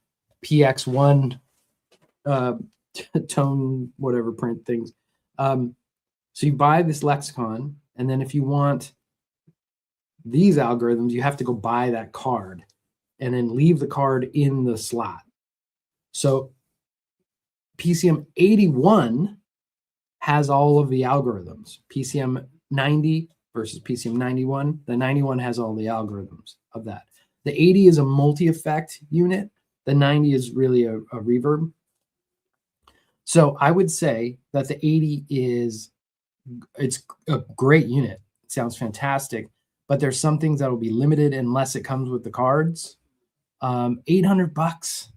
PX1 tone whatever print things. So you buy this Lexicon, and then if you want these algorithms, you have to go buy that card and then leave the card in the slot. So PCM 81 has all of the algorithms. PCM 90 versus PCM 91. The 91 has all the algorithms of that. The 80 is a multi-effect unit. The 90 is really a reverb. So I would say that the 80 it's a great unit. It sounds fantastic, but there's some things that will be limited unless it comes with the cards. $800.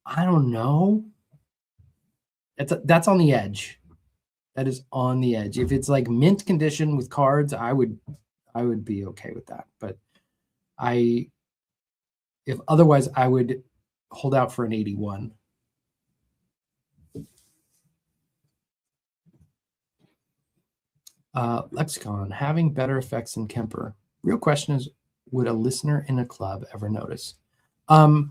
I don't know. That's on the edge. That is on the edge. If it's like mint condition with cards, I would be okay with that. But if otherwise, I would hold out for an 81. Lexicon, having better effects than Kemper. Real question is, would a listener in a club ever notice? I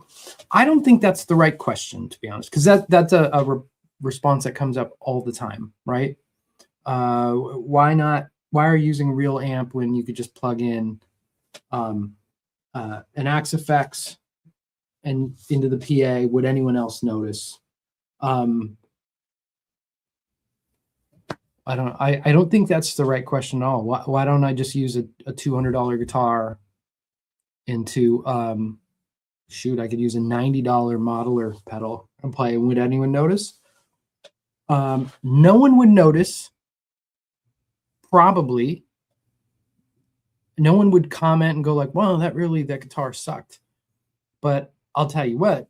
don't think that's the right question, to be honest, because that's a response that comes up all the time, right? Why not? Why are you using real amp when you could just plug in an Axe Effects and into the PA? Would anyone else notice? I don't think that's the right question at all. Why don't I just use a $200 guitar into shoot, I could use a $90 modeler pedal and play. Would anyone notice? No one would notice. Probably. No one would comment and go like, "Wow, that guitar sucked." But I'll tell you what,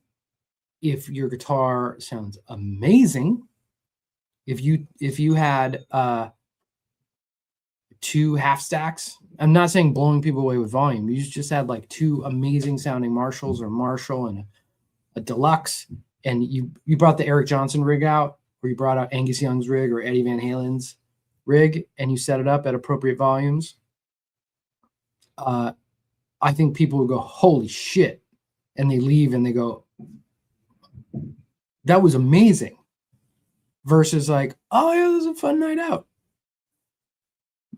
if your guitar sounds amazing, if you had two half stacks, I'm not saying blowing people away with volume. You just had like two amazing sounding Marshalls or Marshall and a deluxe, and you brought the Eric Johnson rig out, or you brought out Angus Young's rig or Eddie Van Halen's rig, and you set it up at appropriate volumes. I think people would go, "Holy shit," and they leave and they go, "That was amazing." Versus like, "Oh yeah, this was a fun night out.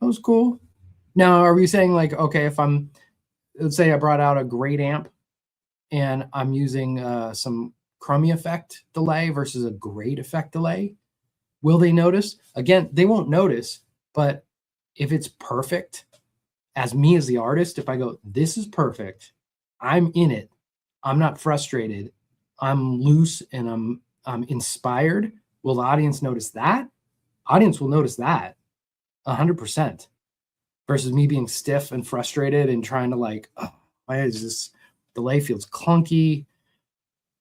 That was cool." Now, are we saying like, okay, if let's say I brought out a great amp and I'm using some crummy effect delay versus a great effect delay, will they notice? Again, they won't notice, but if it's perfect, as me as the artist, if I go, this is perfect, I'm in it, I'm not frustrated, I'm loose, and I'm inspired, will the audience notice that? Audience will notice that 100%, versus me being stiff and frustrated and trying to like, oh, why is this delay feels clunky,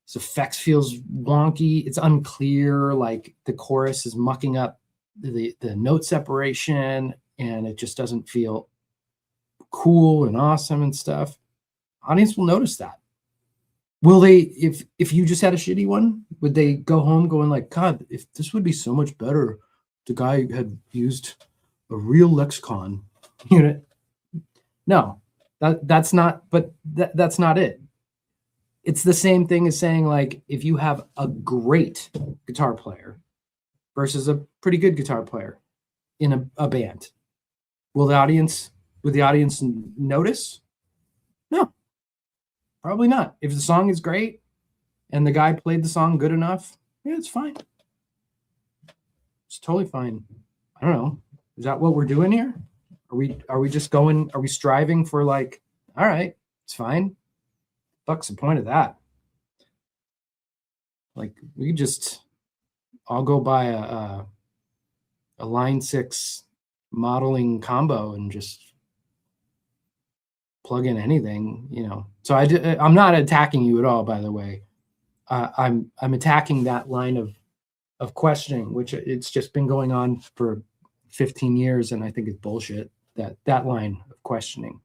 this effects feels wonky, it's unclear, like the chorus is mucking up the note separation, and it just doesn't feel cool and awesome and stuff. Audience will notice that. Will they, if you just had a shitty one, would they go home going like, God, if this would be so much better, the guy had used a real Lexicon unit? No, that's not, but that's not it. It's the same thing as saying, like, if you have a great guitar player versus a pretty good guitar player in a band, would the audience notice? No, probably not. If the song is great and the guy played the song good enough, yeah, it's fine. It's totally fine. I don't know. Is that what we're doing here? Are we just going, are we striving for like, all right, it's fine. Fuck's the point of that? Like, we could just all go buy a Line 6 modeling combo and just plug in anything, you know. So I'm not attacking you at all, by the way. I'm attacking that line of questioning, which it's just been going on for 15 years, and I think it's bullshit, that line of questioning.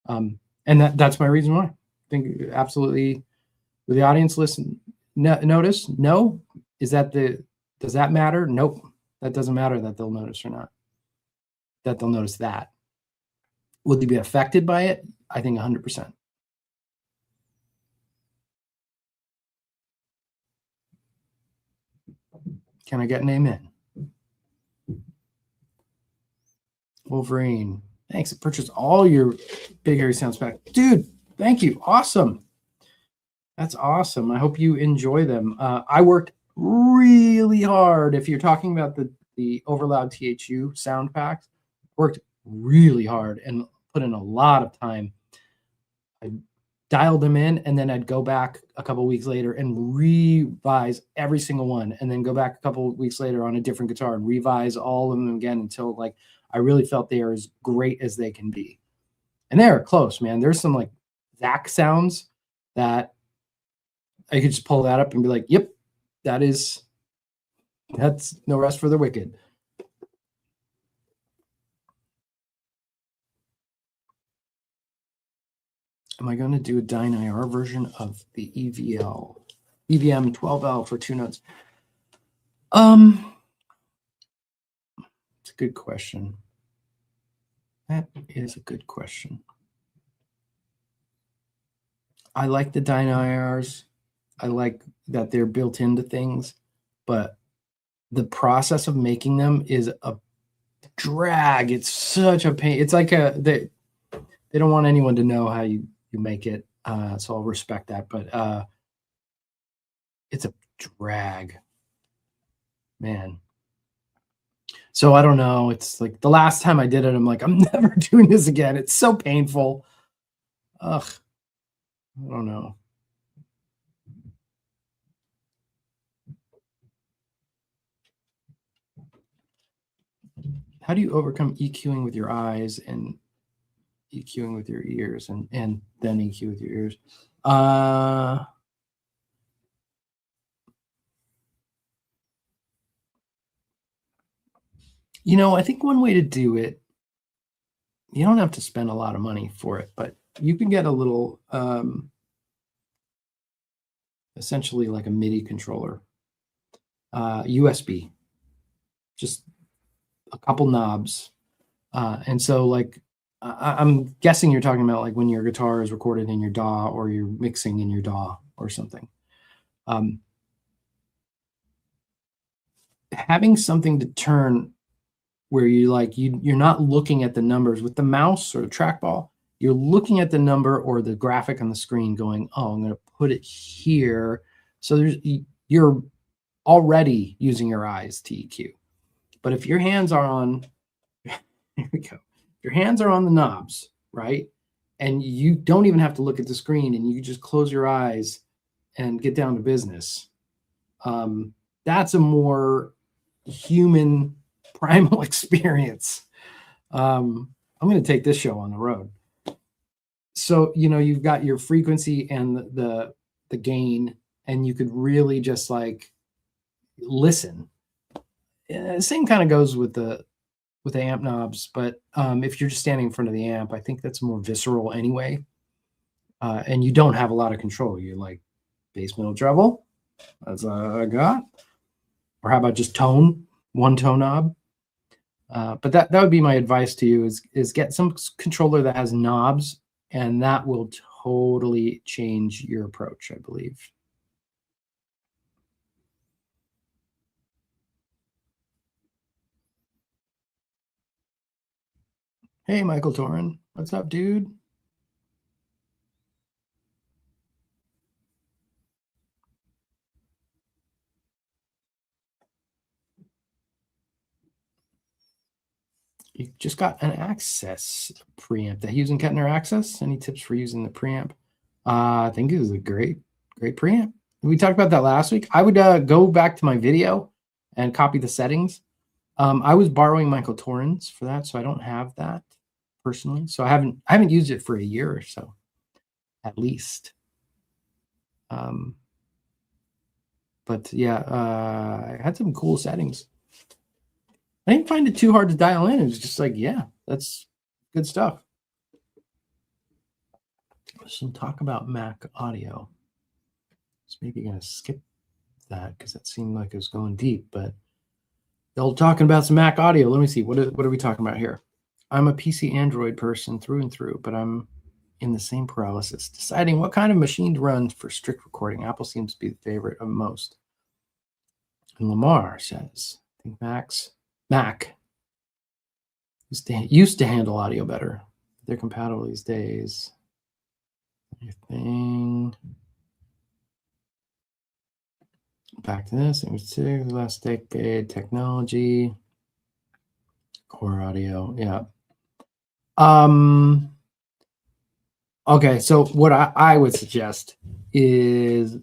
And that's my reason why. I think absolutely, will the audience notice? No. Does that matter? Nope. That doesn't matter that they'll notice or not. That they'll notice that. Will they be affected by it? I think 100%. Can I get an amen? Wolverine, thanks. I purchased all your Big Hairy Sounds pack. Dude, thank you. Awesome. That's awesome. I hope you enjoy them. I worked really hard. If you're talking about the Overloud THU sound packs, worked really hard and put in a lot of time. I dialed them in, and then I'd go back a couple of weeks later and revise every single one, and then go back a couple of weeks later on a different guitar and revise all of them again until like I really felt they are as great as they can be. And they're close, man. There's some like Zach sounds that I could just pull that up and be like, yep, that's no rest for the wicked. Am I going to do a Dyne IR version of the EVM 12L for TwoNotes? It's a good question. That is a good question. I like the Dyne IRs. I like that they're built into things, but the process of making them is a drag. It's such a pain. It's like they don't want anyone to know how you make it. So I'll respect that, but it's a drag, man. So I don't know. It's like the last time I did it, I'm like, I'm never doing this again. It's so painful. Ugh. I don't know. How do you overcome EQing with your eyes and EQing with your ears and then EQ with your ears? You know, I think one way to do it, you don't have to spend a lot of money for it, but you can get a little, essentially like a MIDI controller, USB, just a couple knobs. And so like, I'm guessing you're talking about like when your guitar is recorded in your DAW or you're mixing in your DAW or something. Having something to turn where you like, you're not looking at the numbers with the mouse or the trackball. You're looking at the number or the graphic on the screen going, oh, I'm going to put it here. So you're already using your eyes to EQ. But if your hands are on Here we go. Your hands are on the knobs, right? And you don't even have to look at the screen, and you just close your eyes and get down to business. That's a more human primal experience. I'm going to take this show on the road. So, you know, you've got your frequency and the gain, and you could really just like listen. The same kind of goes with the amp knobs, but if you're just standing in front of the amp, I think that's more visceral anyway. And you don't have a lot of control. You're like bass, middle, treble. That's all I got. Or how about just tone, one tone knob? But that would be my advice to you is get some controller that has knobs, and that will totally change your approach, I believe. Hey, Michael Torin. What's up, dude? You just got an Access preamp. That using Kettner Access? Any tips for using the preamp? I think it was a great preamp. We talked about that last week. I would go back to my video and copy the settings. I was borrowing Michael Torin's for that, so I don't have that personally. So I haven't used it for a year or so, at least. But yeah, I had some cool settings. I didn't find it too hard to dial in. It was just like, yeah, that's good stuff. Some talk about Mac audio. So maybe going to skip that because that seemed like it was going deep. But they're talking about some Mac audio. Let me see. What are we talking about here? I'm a PC Android person through and through, but I'm in the same paralysis, deciding what kind of machine to run for strict recording. Apple seems to be the favorite of most. And Lamar says, I think Mac used to handle audio better. They're compatible these days. Anything? Back to this. The last decade, technology, core audio. Yeah. Okay, so what I would suggest is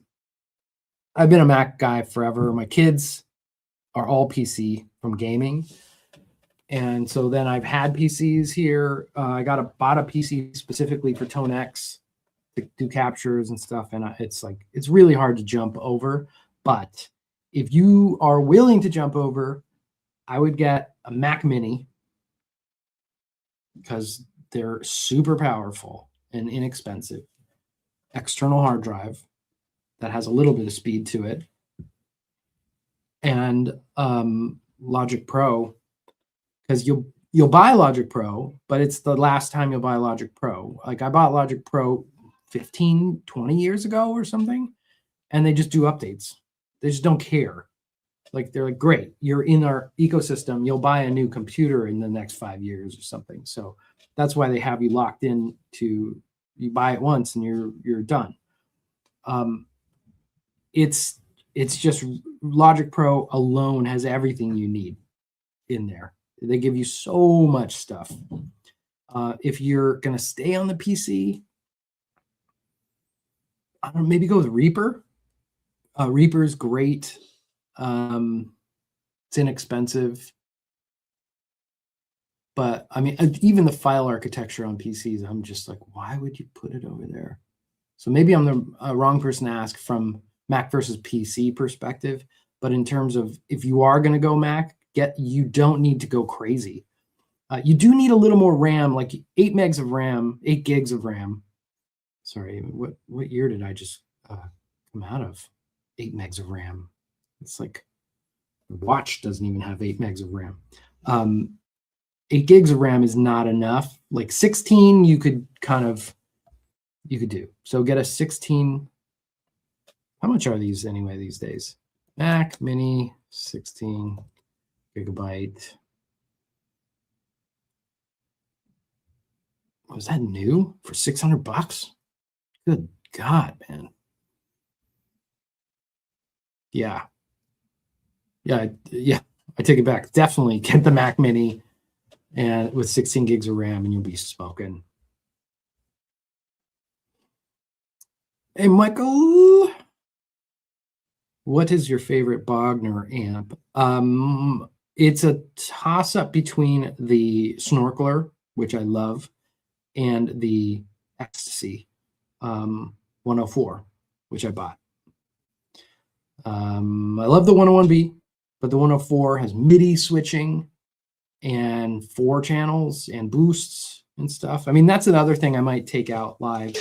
I've been a Mac guy forever. My kids are all PC from gaming. And so then I've had PCs here. I bought a PC specifically for ToneX to do captures and stuff. And it's really hard to jump over. But if you are willing to jump over, I would get a Mac Mini because they're super powerful and inexpensive. External hard drive that has a little bit of speed to it. And Logic Pro, because you'll buy Logic Pro, but it's the last time you'll buy Logic Pro. Like I bought Logic Pro 15, 20 years ago or something, and they just do updates. They just don't care. Like they're like, great, you're in our ecosystem. You'll buy a new computer in the next 5 years or something. So that's why they have you locked in to you buy it once and you're done. It's just Logic Pro alone has everything you need in there. They give you so much stuff. If you're going to stay on the PC, I don't know, maybe go with Reaper. Reaper is great. It's inexpensive. But I mean, even the file architecture on PCs, I'm just like, why would you put it over there? So maybe I'm the wrong person to ask from Mac versus PC perspective. But in terms of if you are going to go Mac, you don't need to go crazy. You do need a little more RAM, like 8 gigs of RAM. Sorry, what year did I just come out of? 8 megs of RAM. It's like the watch doesn't even have 8 megs of RAM. 8 gigs of RAM is not enough. Like 16, you could do. So get a 16. How much are these anyway these days? Mac Mini 16 gigabyte. Was that new for $600? Good God, man. Yeah. I take it back. Definitely get the Mac Mini. and with 16 gigs of RAM, and you'll be smoking. Hey, Michael, what is your favorite Bogner amp? It's a toss-up between the Snorkeler, which I love, and the Ecstasy 104, which I bought. I love the 101B, but the 104 has MIDI switching and 4 channels and boosts and stuff. I mean, that's another thing I might take out live.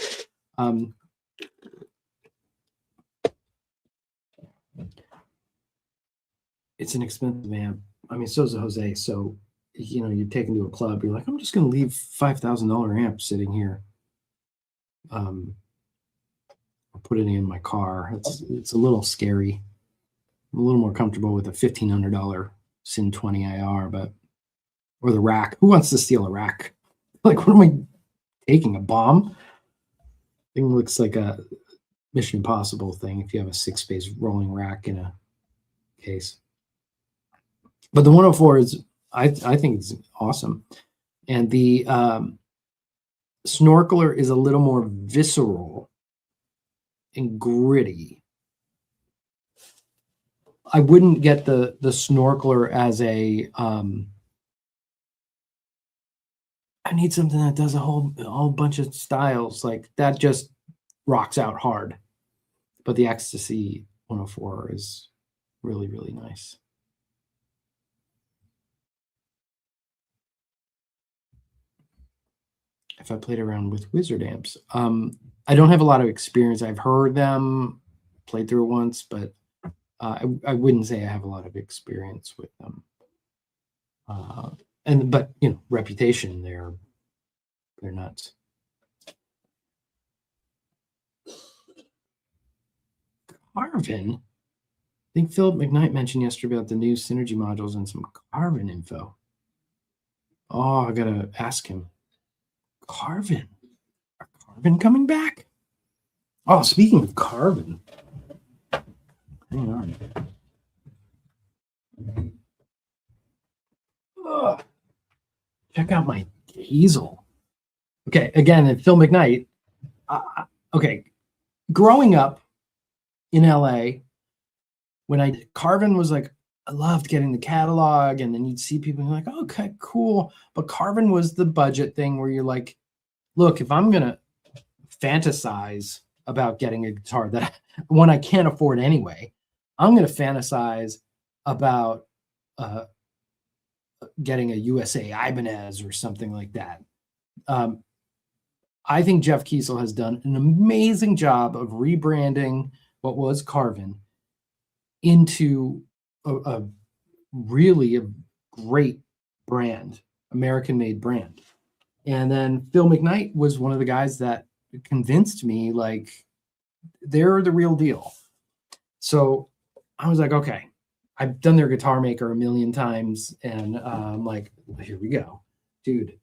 It's an expensive amp. I mean, so is a Jose. So, you know, you take into a club, you're like, I'm just going to leave $5,000 amp sitting here. I'll put it in my car. It's a little scary. I'm a little more comfortable with a $1,500 Sin 20 IR, but or the rack. Who wants to steal a rack? Like, what am I taking? A bomb? Thing looks like a Mission Impossible thing if you have a 6-space rolling rack in a case. But the 104 is, I think it's awesome. And the Snorkeler is a little more visceral and gritty. I wouldn't get the Snorkeler as a I need something that does a whole bunch of styles. Like, that just rocks out hard. But the Ecstasy 104 is really, really nice. If I played around with Wizard amps, I don't have a lot of experience. I've heard them, played through it once, but I wouldn't say I have a lot of experience with them. But you know, reputation, they're nuts. Carvin. I think Philip McKnight mentioned yesterday about the new Synergy modules and some Carvin info. Oh, I gotta ask him. Carvin. Are Carvin coming back? Oh, speaking of Carvin. Hang on. Ugh. Check out my Diesel. Okay, again, Phil McKnight. Okay, growing up in LA, when Carvin was like, I loved getting the catalog, and then you'd see people like, okay, cool. But Carvin was the budget thing where you're like, look, if I'm gonna fantasize about getting a guitar that one I can't afford anyway, I'm gonna fantasize about getting a USA Ibanez or something like that. I think Jeff Kiesel has done an amazing job of rebranding what was Carvin into a really great brand, American-made brand. And then Phil McKnight was one of the guys that convinced me, like, they're the real deal. So I was like, okay, I've done their Guitar Maker a million times, and I'm like, here we go. Dude,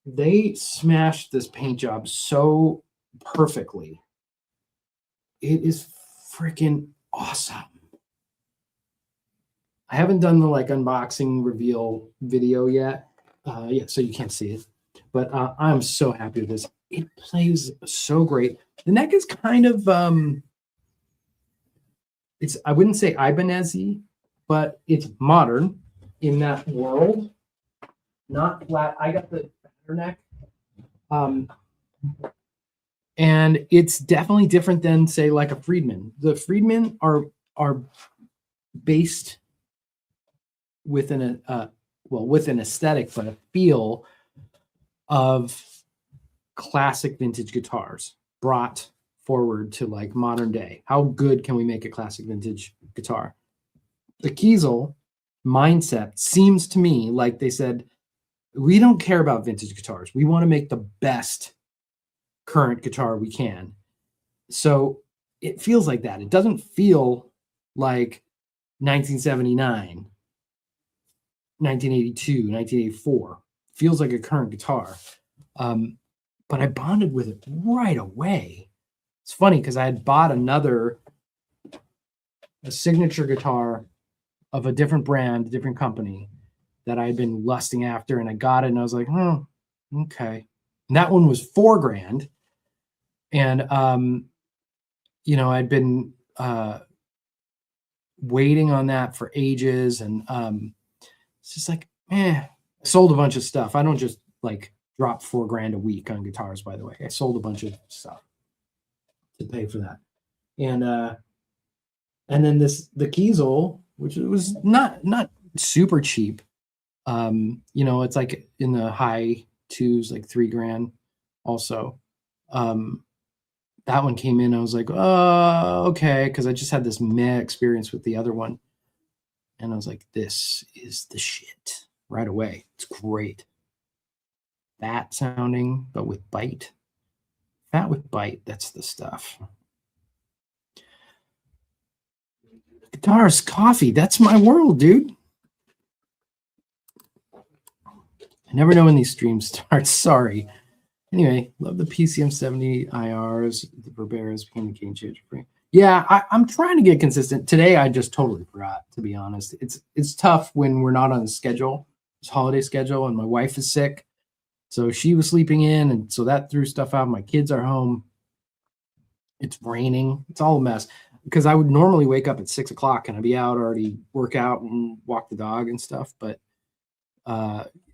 they smashed this paint job so perfectly. It is freaking awesome. I haven't done the like unboxing reveal video yet. So you can't see it, but I'm so happy with this. It plays so great. The neck is kind of I wouldn't say Ibanez-y, but it's modern in that world. Not flat. I got the fatter neck. And it's definitely different than, say, like a Friedman. The Friedman are based with an aesthetic, but a feel of classic vintage guitars brought forward to like modern day. How good can we make a classic vintage guitar? The Kiesel mindset seems to me like they said, we don't care about vintage guitars. We want to make the best current guitar we can. So it feels like that. It doesn't feel like 1979, 1982, 1984. It feels like a current guitar. But I bonded with it right away. It's funny because I had bought a signature guitar of a different brand, a different company, that I'd been lusting after, and I got it, and I was like, oh, okay. And that one was $4,000. And, you know, I'd been waiting on that for ages. And it's just like, I sold a bunch of stuff. I don't just like drop $4,000 a week on guitars, by the way. I sold a bunch of stuff to pay for that. And then the Kiesel, which was not super cheap. You know, it's like in the high twos, like $3,000 also. That one came in, I was like, oh, okay, because I just had this meh experience with the other one. And I was like, this is the shit right away. It's great. Fat sounding, but with bite. Fat with bite, that's the stuff. Guitars, coffee, that's my world, dude. I never know when these streams start. Sorry. Anyway, love the PCM 70 IRs. The Verberas became a game changer for me. Yeah, I'm trying to get consistent. Today, I just totally forgot, to be honest. It's tough when we're not on the schedule, this holiday schedule, and my wife is sick. So she was sleeping in, and so that threw stuff out. My kids are home. It's raining. It's all a mess. Because I would normally wake up at 6 o'clock and I'd be out already, work out and walk the dog and stuff. But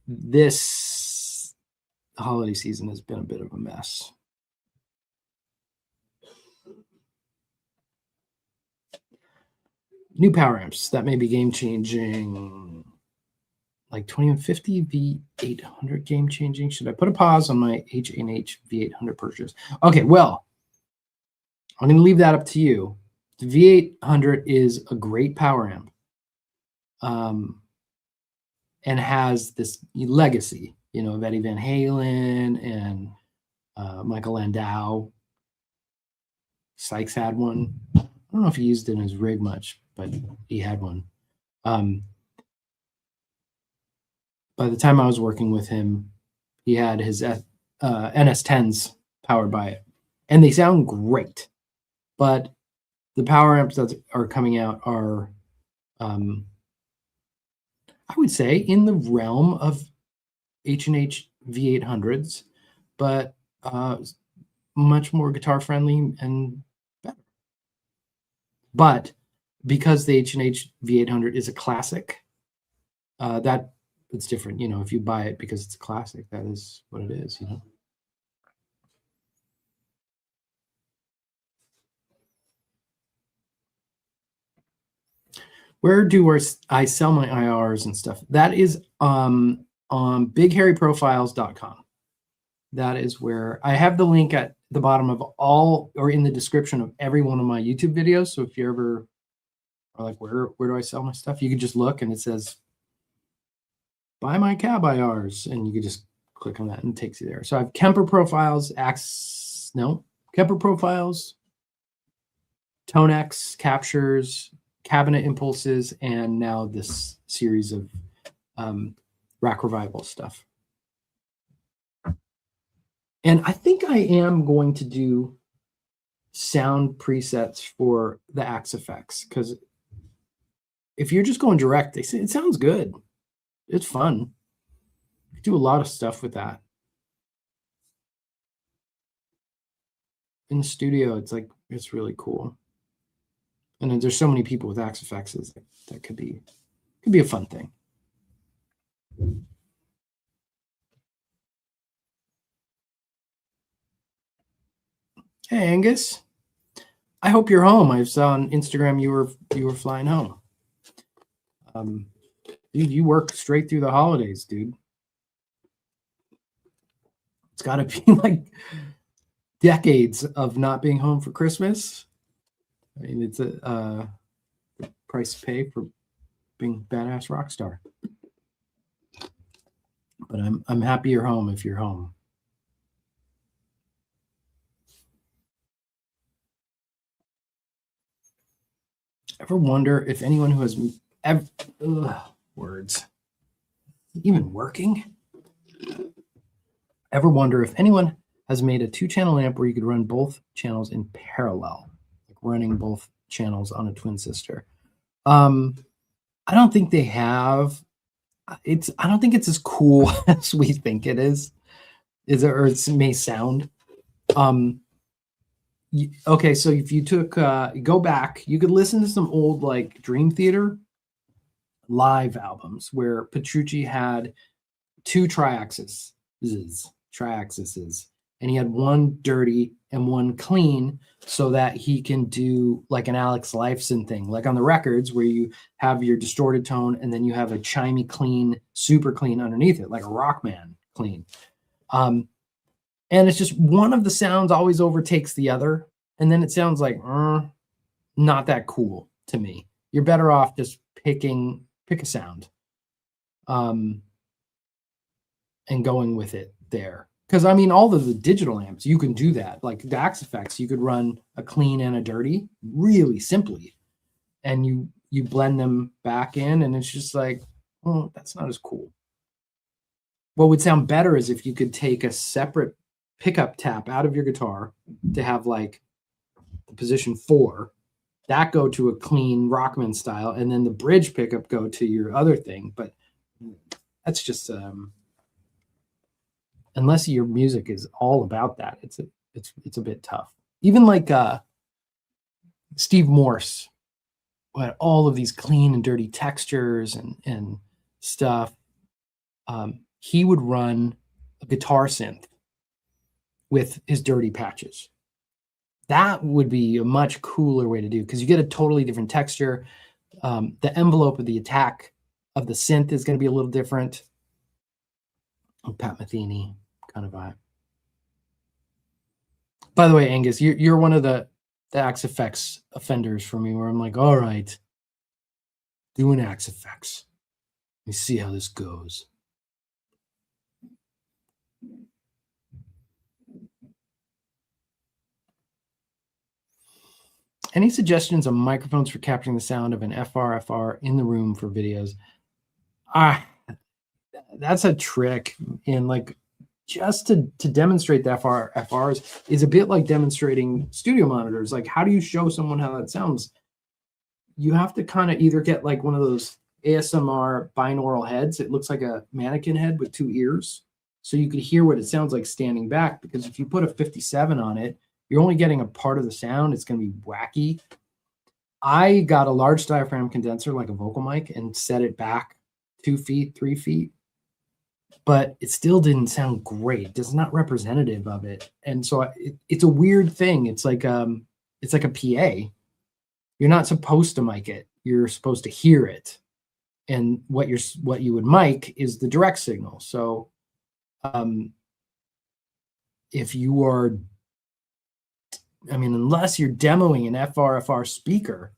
this holiday season has been a bit of a mess. New power amps that may be game changing, like 2150 V800 game changing. Should I put a pause on my H&H V800 purchase? Okay, well, I'm going to leave that up to you. The V800 is a great power amp, and has this legacy, you know, of Eddie Van Halen and Michael Landau. Sykes had one. I don't know if he used it in his rig much, but he had one. By the time I was working with him, he had his NS10s powered by it, and they sound great. But the power amps that are coming out are, I would say, in the realm of H&H V800s, but much more guitar friendly and better. But because the H&H V800 is a classic, that it's different. You know, if you buy it because it's a classic, that is what it is, you know. Where do I sell my IRs and stuff? That is on bighairyprofiles.com. That is where I have the link at the bottom of all, or in the description of every one of my YouTube videos. So if you ever are like, where do I sell my stuff? You can just look and it says, buy my cab IRs. And you can just click on that and it takes you there. So I have Kemper profiles, Kemper profiles, ToneX captures, cabinet impulses, and now this series of Rack Revival stuff. And I think I am going to do sound presets for the Axe effects, because if you're just going direct, it sounds good. It's fun. You do a lot of stuff with that. In the studio, it's really cool. And then there's so many people with Axe effects that could be a fun thing. Hey Angus, I hope you're home. I saw on Instagram you were flying home. Dude, you work straight through the holidays, dude. It's got to be like decades of not being home for Christmas. I mean, it's a price to pay for being a badass rock star. But I'm happy you're home if you're home. Ever wonder if anyone who has words even working? Ever wonder if anyone has made a 2-channel amp where you could run both channels in parallel, like running both channels on a twin sister? I don't think they have. I don't think it's as cool as we think it is. Is it, or it may sound. Okay, so if you took go back, you could listen to some old like Dream Theater live albums where Petrucci had two triaxes, and he had one dirty and one clean, so that he can do like an Alex Lifeson thing, like on the records where you have your distorted tone and then you have a chimey clean, super clean underneath it, like a Rockman clean. And it's just one of the sounds always overtakes the other, and then it sounds like not that cool to me. You're better off just pick a sound and going with it there. Because I mean, all of the digital amps, you can do that. Like DAX effects, you could run a clean and a dirty really simply, and you blend them back in, and it's just like, oh, that's not as cool. What would sound better is if you could take a separate pickup tap out of your guitar to have like the position 4, that go to a clean Rockman style, and then the bridge pickup go to your other thing. But that's just unless your music is all about that, it's a bit tough. Even like Steve Morse, who had all of these clean and dirty textures and stuff. He would run a guitar synth with his dirty patches. That would be a much cooler way to do, because you get a totally different texture. The envelope of the attack of the synth is going to be a little different. Pat Metheny kind of vibe. By the way, Angus, you're one of the Axe Effects offenders for me, where I'm like, all right, doing Axe Effects. Let me see how this goes. Any suggestions on microphones for capturing the sound of an FR in the room for videos? That's a trick. And like, just to demonstrate the FRs is a bit like demonstrating studio monitors. Like, how do you show someone how that sounds? You have to kind of either get like one of those ASMR binaural heads. It looks like a mannequin head with 2 ears, so you could hear what it sounds like standing back. Because if you put a 57 on it, you're only getting a part of the sound. It's going to be wacky. I got a large diaphragm condenser, like a vocal mic, and set it back 2 feet, 3 feet, but it still didn't sound great. It's not representative of it. And so it's a weird thing. It's like a PA. You're not supposed to mic it. You're supposed to hear it. And what you would mic is the direct signal. So if you are, I mean, unless you're demoing an FR speaker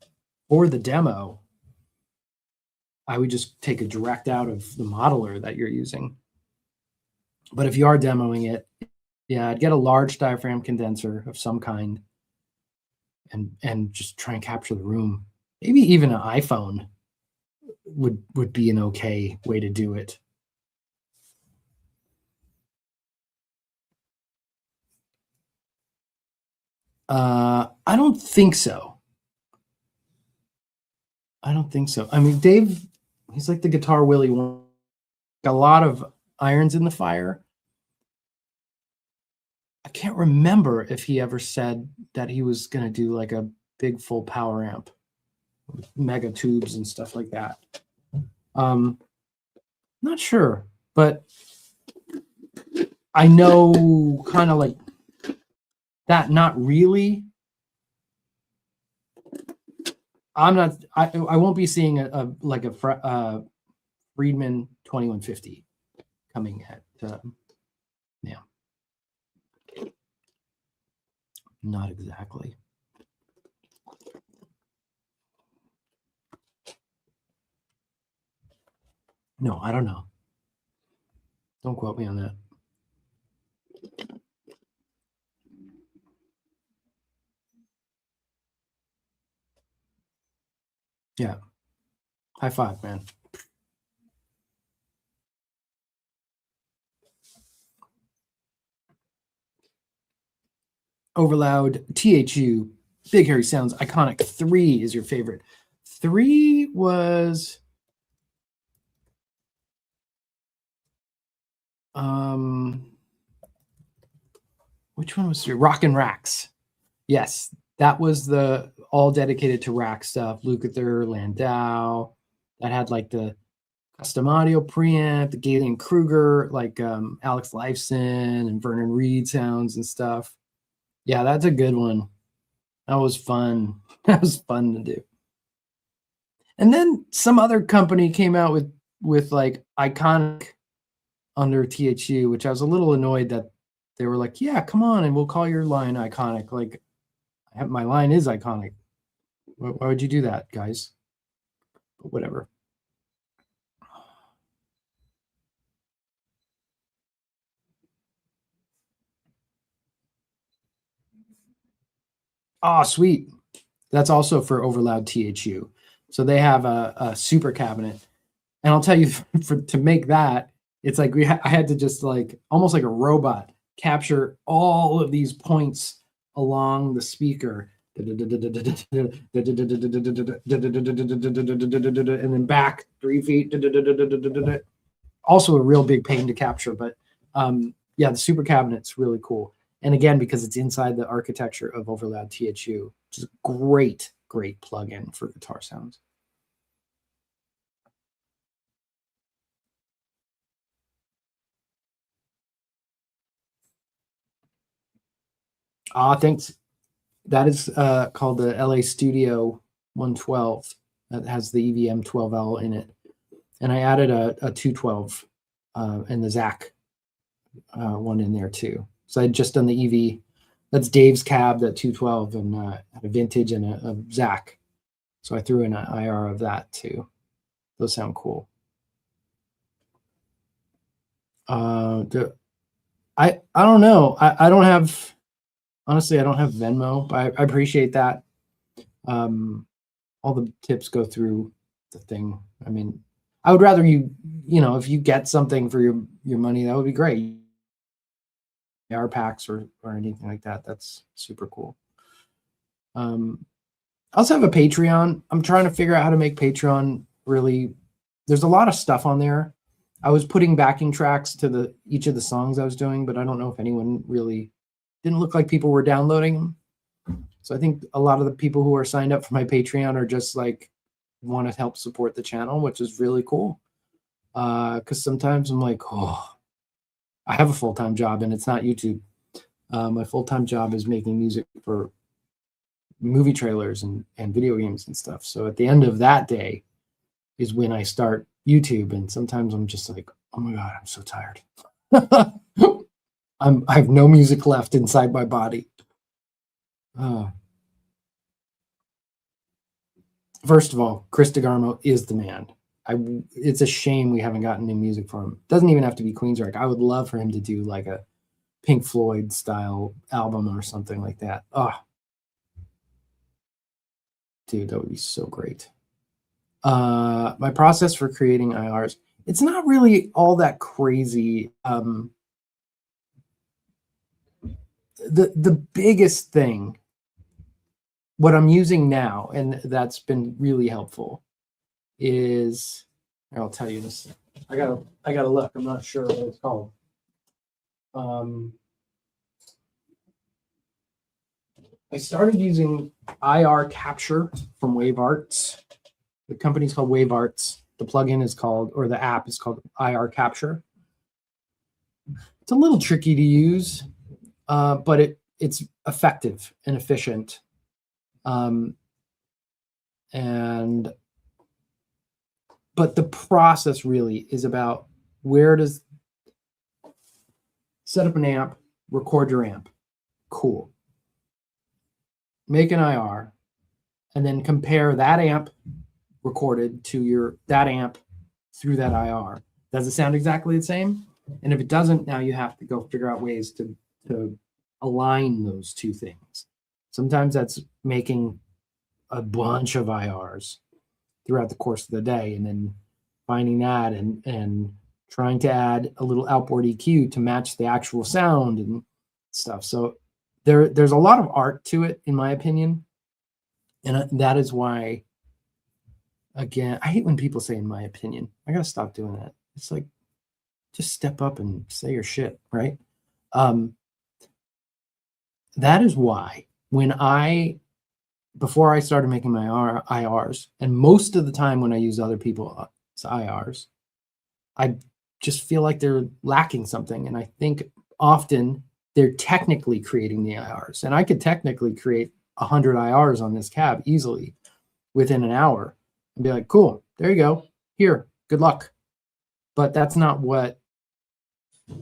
for the demo, I would just take a direct out of the modeler that you're using. But if you are demoing it, yeah, I'd get a large diaphragm condenser of some kind and just try and capture the room. Maybe even an iPhone would be an okay way to do it. I don't think so. I mean, Dave, he's like the Guitar Willie one. A lot of irons in the fire. I can't remember if he ever said that he was going to do like a big full power amp with mega tubes and stuff like that. Not sure, but I know kind of like that. Not really. I won't be seeing a Friedman 2150 coming at NAMM. Not exactly. No, I don't know. Don't quote me on that. Yeah. High five, man. Overloud, THU, Big Hairy Sounds, iconic. 3 is your favorite. 3 was which one was Rockin' Racks? Yes, that was the all dedicated to rack stuff. Lukather, Landau, that had like the custom audio preamp, the Galen Kruger, like Alex Lifeson and Vernon Reed sounds and stuff. Yeah, that's a good one. That was fun. That was fun to do. And then some other company came out with like Iconic under THU, which I was a little annoyed that they were like, yeah, come on, and we'll call your line Iconic. Like, my line is Iconic. Why would you do that, guys? But whatever. Oh, sweet. That's also for Overloud THU. So they have a super cabinet. And I'll tell you, to make that, it's like I had to just like almost like a robot capture all of these points along the speaker, and then back 3 feet. Also a real big pain to capture, but yeah, the super cabinet's really cool. And again, because it's inside the architecture of Overloud THU, which is a great, great plugin for guitar sounds. Thanks. That is called the LA Studio 112. That has the EVM 12L in it. And I added a 212 and the Zach one in there too. So I'd just done the EV. That's Dave's cab, that 212, and a vintage and a Zach. So I threw in an IR of that too. Those sound cool. I don't know. I don't have, honestly, I don't have Venmo, but I appreciate that. All the tips go through the thing. I mean, I would rather you know, if you get something for your money, that would be great. AR packs or anything like that. That's super cool. I also have a Patreon. I'm trying to figure out how to make Patreon really. There's a lot of stuff on there. I was putting backing tracks to each of the songs I was doing, but I don't know if anyone really didn't look like people were downloading them. So I think a lot of the people who are signed up for my Patreon are just like want to help support the channel, which is really cool. Because sometimes I'm like, oh, I have a full-time job and it's not YouTube. My full-time job is making music for movie trailers and video games and stuff. So at the end of that day is when I start YouTube, and sometimes I'm just like, oh my God, I'm so tired. I have no music left inside my body. First of all, Chris DeGarmo is the man. It's a shame we haven't gotten new music for him. Doesn't even have to be Queensryche. I would love for him to do like a Pink Floyd style album or something like that. Oh, dude, that would be so great. My process for creating IRs, it's not really all that crazy. The biggest thing, what I'm using now, and that's been really helpful, is, I'll tell you this. I gotta look. I'm not sure what it's called. I started using IR Capture from WaveArts. The company's called WaveArts. The plugin is called, or the app is called IR Capture. It's a little tricky to use, but it's effective and efficient. But the process really is about set up an amp, record your amp. Cool. Make an IR, and then compare that amp recorded to that amp through that IR. Does it sound exactly the same? And if it doesn't, now you have to go figure out ways to align those two things. Sometimes that's making a bunch of IRs throughout the course of the day, and then finding that and trying to add a little outboard EQ to match the actual sound and stuff. So there's a lot of art to it, in my opinion. And that is why, again, I hate when people say in my opinion. I gotta stop doing that. It's like, just step up and say your shit, right? That is why before I started making my IRs, and most of the time when I use other people's IRs, I just feel like they're lacking something. And I think often they're technically creating the IRs. And I could technically create 100 IRs on this cab easily within an hour and be like, cool, there you go. Here, good luck. But that's not what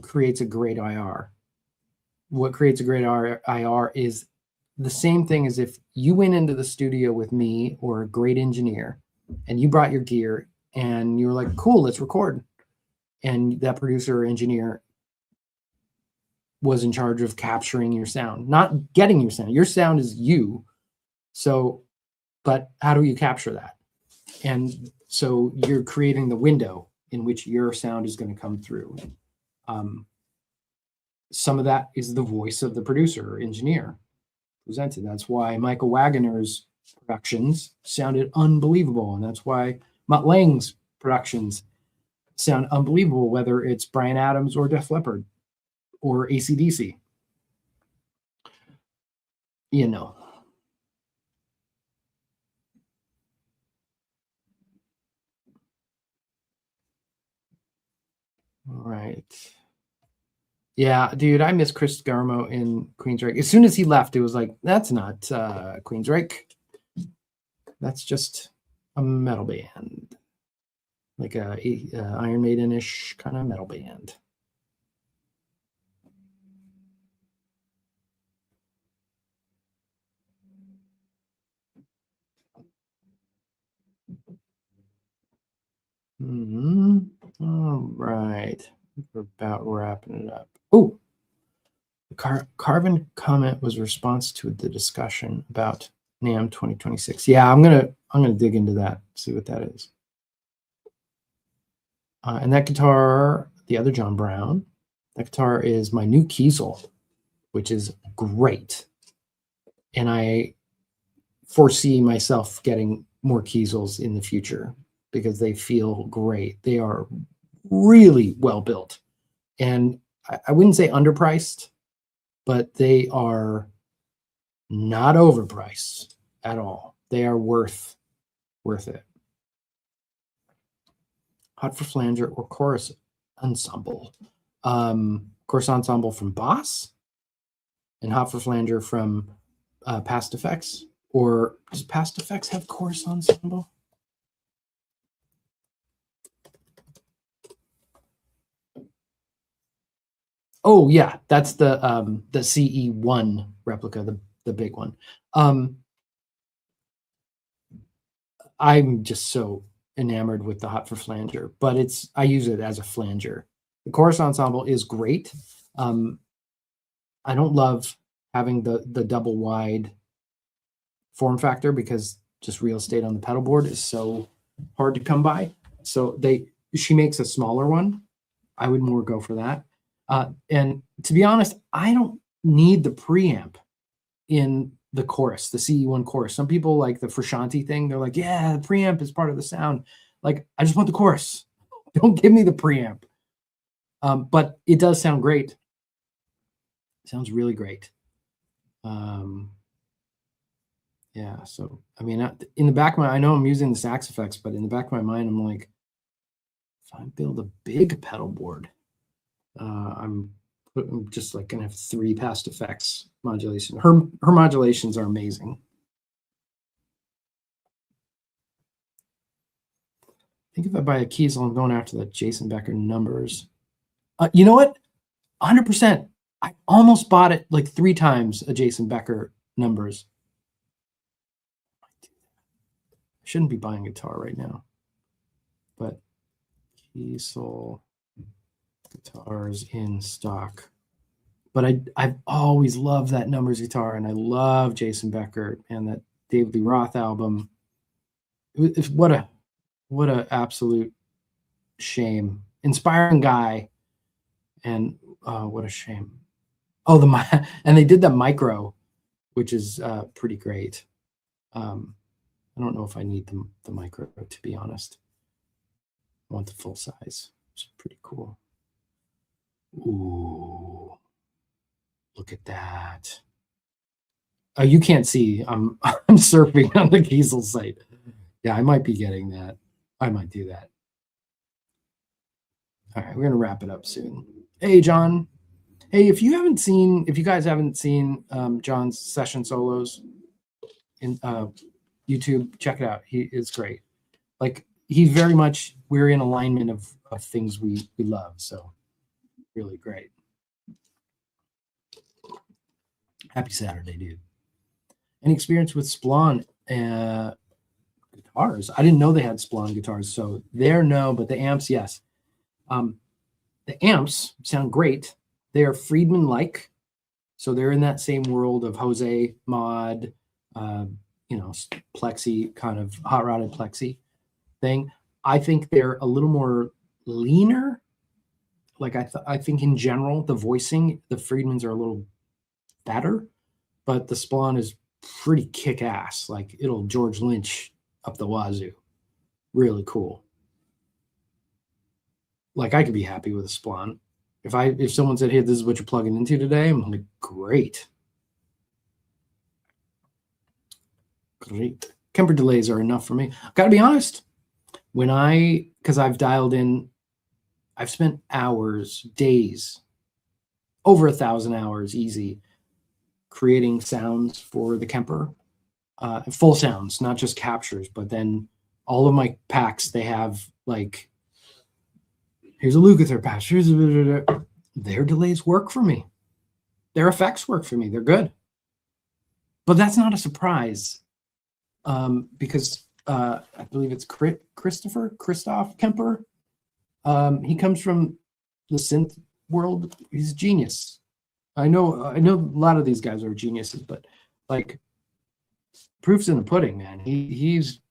creates a great IR. What creates a great IR is the same thing as if you went into the studio with me or a great engineer and you brought your gear and you were like, cool, let's record. And that producer or engineer was in charge of capturing your sound, not getting your sound. Your sound is you. So, but how do you capture that? And so you're creating the window in which your sound is going to come through. Some of that is the voice of the producer or engineer presented. That's why Michael Wagoner's productions sounded unbelievable. And that's why Mutt Lange's productions sound unbelievable, whether it's Bryan Adams or Def Leppard or AC/DC. You know. All right. Yeah, dude, I miss Chris Garmo in Queensryche. As soon as he left, it was like, that's not Queensryche. That's just a metal band, like a Iron Maiden-ish kind of metal band. All right, we're about wrapping it up. Oh, the Carvin comment was a response to the discussion about NAMM 2026. Yeah, I'm gonna dig into that, see what that is. And that guitar, the other John Brown, that guitar is my new Kiesel, which is great. And I foresee myself getting more Kiesels in the future because they feel great. They are really well built. And I wouldn't say underpriced, but they are not overpriced at all. They are worth it. Hot for flanger or chorus ensemble. Chorus ensemble from Boss and hot for flanger from Past Effects. Or does Past Effects have chorus ensemble? Oh yeah, that's the CE1 replica, the big one. I'm just so enamored with the hot for flanger, but I use it as a flanger. The chorus ensemble is great. I don't love having the double wide form factor because just real estate on the pedal board is so hard to come by. So she makes a smaller one. I would more go for that. And to be honest, I don't need the preamp in the chorus, the CE1 chorus. Some people like the Frusciante thing. They're like, yeah, the preamp is part of the sound. Like, I just want the chorus. Don't give me the preamp. But it does sound great. It sounds really great. Yeah, so, I mean, in the back of my, I know I'm using the Sax Effects, but in the back of my mind, I'm like, if I build a big pedal board, I'm just like gonna have 3 Past Effects modulation. Her modulations are amazing. I think if I buy a Kiesel, I'm going after the Jason Becker numbers. You know what? 100%. I almost bought it like 3 times a Jason Becker numbers. I shouldn't be buying a guitar right now, but Kiesel guitars in stock. But I've always loved that numbers guitar, and I love Jason Becker and that David Lee Roth album. What a absolute shame. Inspiring guy, and what a shame. Oh, and they did the micro, which is pretty great. I don't know if I need the micro, to be honest. I want the full size. It's pretty cool. Ooh, look at that. Oh, you can't see. I'm I'm surfing on the Kiesel site. Yeah, I might be getting that. I might do that. All right, we're gonna wrap it up soon. Hey, John. Hey, if you guys haven't seen John's session solos in YouTube, check it out. He is great. Like he's very much we're in alignment of things we love. So really great. Happy Saturday, dude. Any experience with Splon guitars? I didn't know they had Splon guitars, so there no, but the amps, yes. The amps sound great. They are Friedman-like, so they're in that same world of Jose Mod, plexi kind of hot rodded plexi thing. I think they're a little more leaner. Like I think in general, the voicing, the Friedmans are a little better, but the Splon is pretty kick ass. Like it'll George Lynch up the wazoo. Really cool. Like I could be happy with a Splon. If someone said, "Hey, this is what you're plugging into today," I'm like, "Great, great." Kemper delays are enough for me. Got to be honest. Because I've dialed in, I've spent hours, days, over 1,000 hours, easy, creating sounds for the Kemper, full sounds, not just captures. But then all of my packs, they have like, here's a Lukather patch. Their delays work for me. Their effects work for me. They're good. But that's not a surprise because I believe it's Christoph Kemper. He comes from the synth world. He's a genius. I know a lot of these guys are geniuses, but like proof's in the pudding, man. He's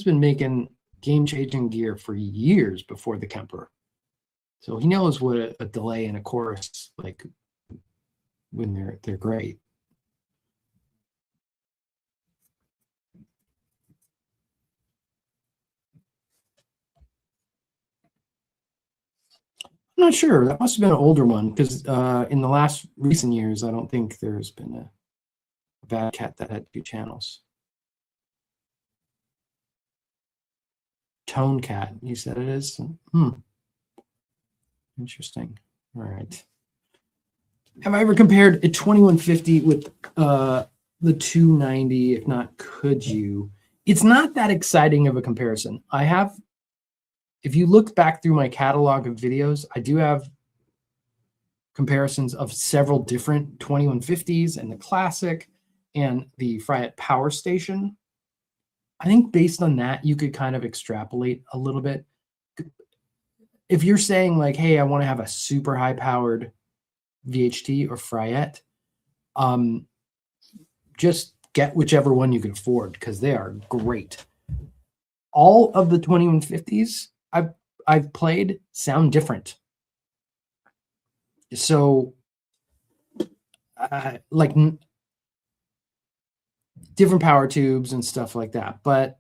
been making game-changing gear for years before the Kemper. So he knows what a delay in a chorus like when they're great. I'm not sure. That must have been an older one because in the recent years, I don't think there's been a bad cat that had 2 channels. Tone cat, you said it is? Interesting. All right. Have I ever compared a 2150 with the 290? If not, could you? It's not that exciting of a comparison. I have, if you look back through my catalog of videos, I do have comparisons of several different 2150s and the Classic and the Fryette Power Station. I think based on that, you could kind of extrapolate a little bit. If you're saying like, hey, I want to have a super high powered VHT or Fryette, just get whichever one you can afford because they are great. All of the 2150s I've played sound different. So like different power tubes and stuff like that. But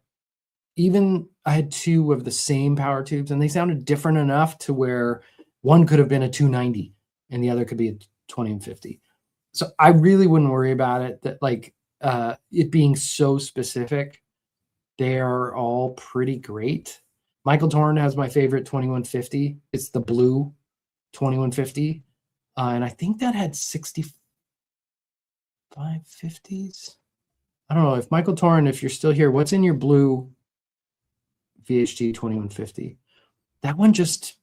even I had 2 of the same power tubes and they sounded different enough to where one could have been a 290 and the other could be a 2150. So I really wouldn't worry about it, that like it being so specific. They are all pretty great. Michael Torn has my favorite 2150. It's the blue 2150. And I think that had 6550s. I don't know if Michael Torn, if you're still here, what's in your blue VHT 2150? That one just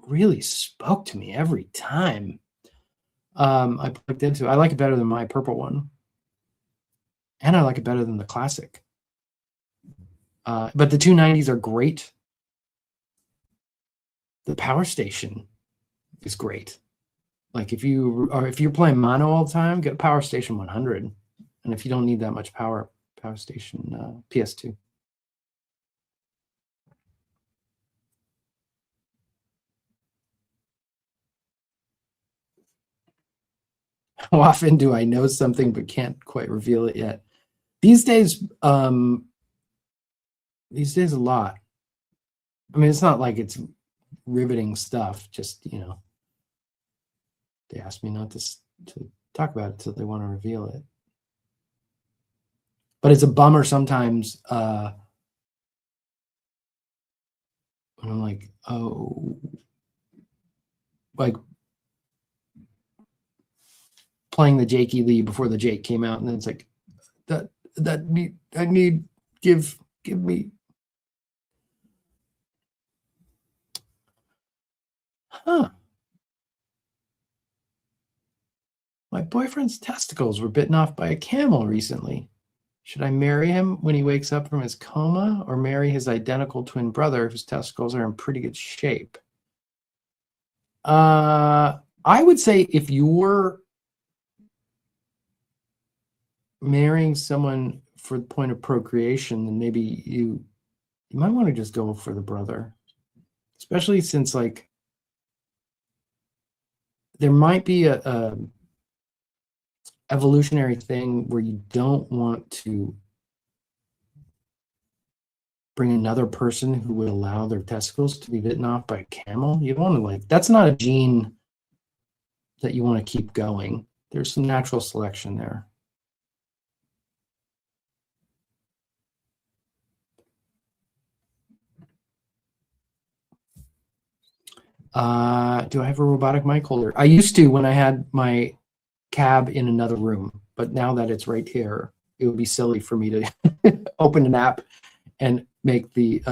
really spoke to me every time I plugged into it. I like it better than my purple one. And I like it better than the Classic. But the 290s are great. The Power Station is great. Like if you're playing mono all the time, get a Power Station 100. And if you don't need that much power, Power Station PS2. How often do I know something but can't quite reveal it yet? These days a lot. I mean, it's not like it's riveting stuff, just, they asked me not to talk about it, so they want to reveal it. But it's a bummer sometimes when I'm like, oh, like playing the Jakey Lee before the Jake came out, and then it's like give me. Huh. My boyfriend's testicles were bitten off by a camel recently. Should I marry him when he wakes up from his coma, or marry his identical twin brother whose testicles are in pretty good shape? I would say if you're marrying someone for the point of procreation, then maybe you might want to just go for the brother, especially since like there might be a evolutionary thing where you don't want to bring another person who would allow their testicles to be bitten off by a camel. You don't want to, like, that's not a gene that you want to keep going. There's some natural selection there. Do I have a robotic mic holder? I used to when I had my cab in another room, but now that it's right here, it would be silly for me to open an app and make the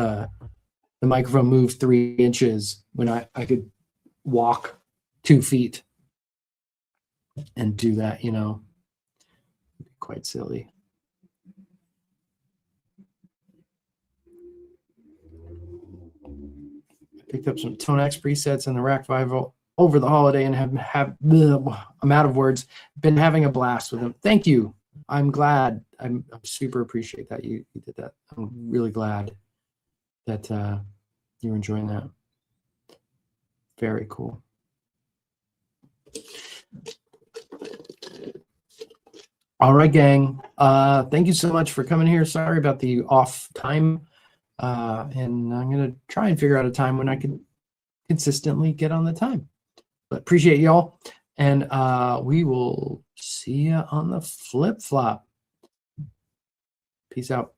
microphone move 3 inches when I could walk 2 feet and do that, you know. Quite silly. I picked up some ToneX presets in the Rack 5 over the holiday and I'm out of words. Been having a blast with them. Thank you. I'm glad. I'm super appreciate that you did that. I'm really glad that you're enjoying that. Very cool. All right, gang. Thank you so much for coming here. Sorry about the off time. And I'm going to try and figure out a time when I can consistently get on the time. But appreciate y'all. And we will see you on the flip flop. Peace out.